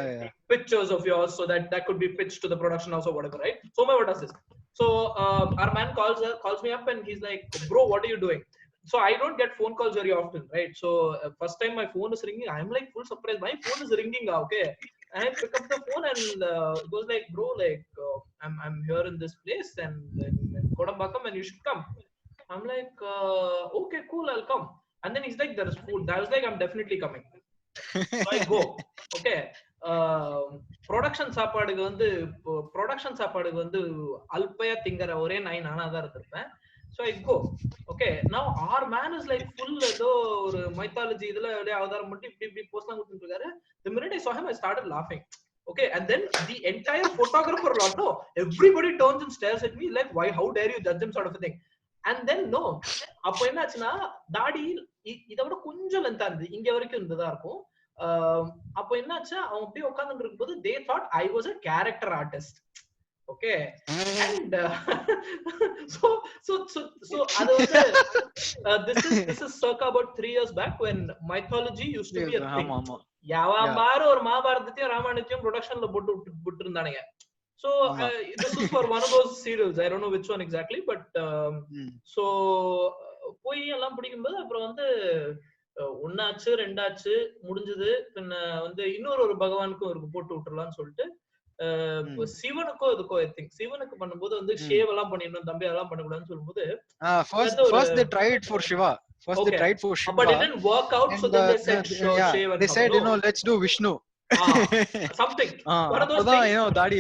Speaker 1: pictures of yours so that could be pitched to the production house or whatever, right? So my what does this? So our man calls me up and he's like, bro, what are you doing? So I don't get phone calls very often, right? So first time my phone is ringing, I'm like full surprised. My phone is ringing, okay? And I pick up the phone and it goes like, bro, like I'm here in this place and Kodambakam and you should come. I'm like, okay, cool, I'll come. And then he's like, there's food. I was like, I'm definitely coming. So I go, okay. Production சாப்பாடுக்கு வந்து அல்பையா திங்கற ஒரே நாய் நானா தான் இருந்திருப்பேன். So I go, okay. Now our man is like full ஏதோ ஒரு mythology இதுல அப்படியே அவதாரம் பண்ணி இப்படி போஸ்ட்லாம் கொடுத்துட்டு இருக்காரு. The minute I saw him, I started laughing. Okay, and then the entire photographer lot, no, everybody turns and stares at me like, why, how dare you judge him, sort of a thing. And then no, அப்போ என்னாச்சுன்னா தாடி இதை விட கொஞ்சம் லென்த்தா இருந்தது, இங்க வரைக்கும் இருந்ததா இருக்கும். அப்போ என்னாச்சு, அவங்க அப்படியே உட்கார்ந்துட்டு இருக்கும்போது they thought I was a character artist. Okay, and so அது வந்து this is circa about 3 years back when mythology used to be a thing. யாவாம்பாரு ஒரு மகாபாரதத்தையும் ராமாயணத்தையும் ப்ரொடக்ஷன்ல போட்டு இருந்தானுங்க. So this is for one of those serials. I don't know which one exactly, but so போய் எல்லாம் பிடிக்கும்போது அப்புறம் வந்து ஒன்னாச்சு ரெண்டாச்சு முடிஞ்சது. பின்ன வந்து இன்னொரு பகவானுக்கும் ஒரு போட்டு விட்டுறலாம்னு சொல்லிட்டு சிவனுக்கோ இதுக்கோ ஐ திங்க் சிவனுக்கு பண்ணும்போது வந்து ஷேவ் எல்லாம் பண்ணிடணும் தம்பி, அதெல்லாம் பண்ணக்கூடாதுன்னு சொல்லும்போது
Speaker 3: first they tried for Shiva. They tried for Shiva,
Speaker 1: but it didn't work out. So then they said shave and
Speaker 3: they said let's do Vishnu.
Speaker 1: Something one of those things,
Speaker 3: dadi,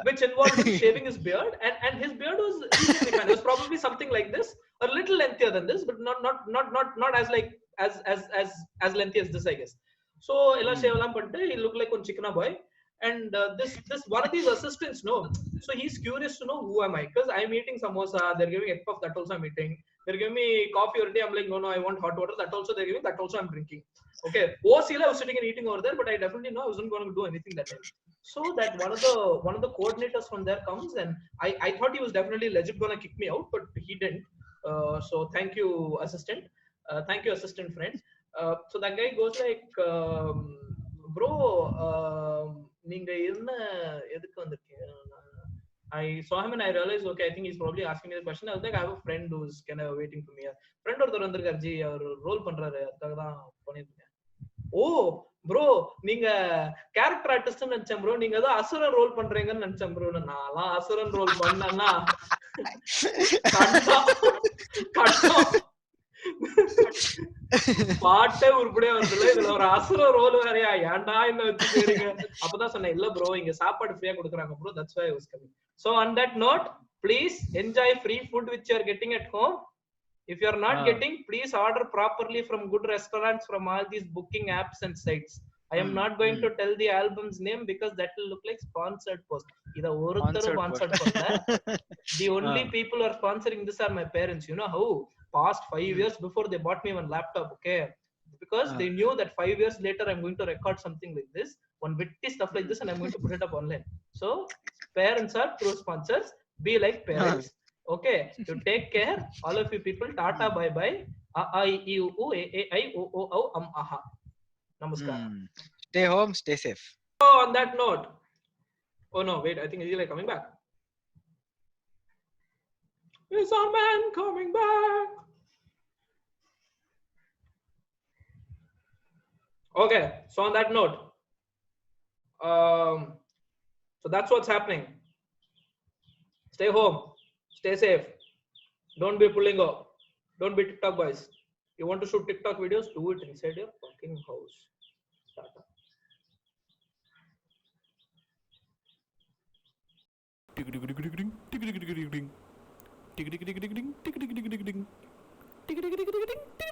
Speaker 1: which involved him shaving his beard, and his beard was easily fine. It was probably something like this, a little lengthier than this, but not as like as lengthy as this, I guess. So ella shave lam pannite he looked like one chickena boy. And this one of these assistants, no, so he's curious to know who am I, because I'm eating samosa, they're giving egg puff, that also I'm eating, they're giving me coffee or tea, I'm like no I want hot water, that also they're giving, that also I'm drinking. Okay, OCL I was sitting and eating over there, but I definitely know I wasn't going to do anything that time. So that one of the coordinators from there comes, and I thought he was definitely legit gonna kick me out, but he didn't. So thank you assistant friend. So that guy goes like, bro, நீங்க என்ன எதுக்கு வந்திருக்கீங்க? I saw him and I realized, okay, I think he's probably asking me the question. I was like, I have a friend who's kind of waiting for me. Friend ஒருத்தர் வந்திருக்காரு G, அவர் role பண்றாரு, அதுக்காக தான் பண்ணிருக்கேன். ஓ bro, நீங்க character ஆர்டிஸ்ட்னு நினைச்சேன் bro, நீங்க ஏதோ அசுரன் ரோல் பண்றீங்கன்னு நினைச்சேன் ப்ரோ. நான்லாம் அசுரன் ரோல் பண்ணேன்னா பாட்டே உருப்படியா வந்துல, இதுல ஒரு அசுர ரோல் வேறையா, ஏன்டா என்ன வச்சு போறீங்க? அப்பதான் சொன்னேன், இல்ல ப்ரோ இங்க சாப்பாடு ஃப்ரீயா கொடுக்குறாங்க bro, that's why I was coming. So on that note, please enjoy free food which you are getting at home. If you are not getting, please order properly from good restaurants from all these booking apps and sites. I am not going to tell the album's name because that will look like sponsored post. Ida orutharu sponsored pannala. The only people who are sponsoring this are my parents. You know how past 5 years before they bought me one laptop, okay, because they knew that 5 years later I'm going to record something like this, one witty stuff like this, and I'm going to put it up online. So parents are true sponsors. Be like parents. Okay, you take care, all of you people. Tata, bye bye. A I E U A A I O O O aha. Namaskar.
Speaker 3: Stay home, stay safe.
Speaker 1: Oh, on that note, oh no, wait, I think he's like coming back. Is our man coming back? Okay, so on that note, so that's what's happening. Stay home, stay safe, don't be pulling up, don't be TikTok boys. You want to shoot TikTok videos, do it inside your fucking house. Tata.
Speaker 2: Tick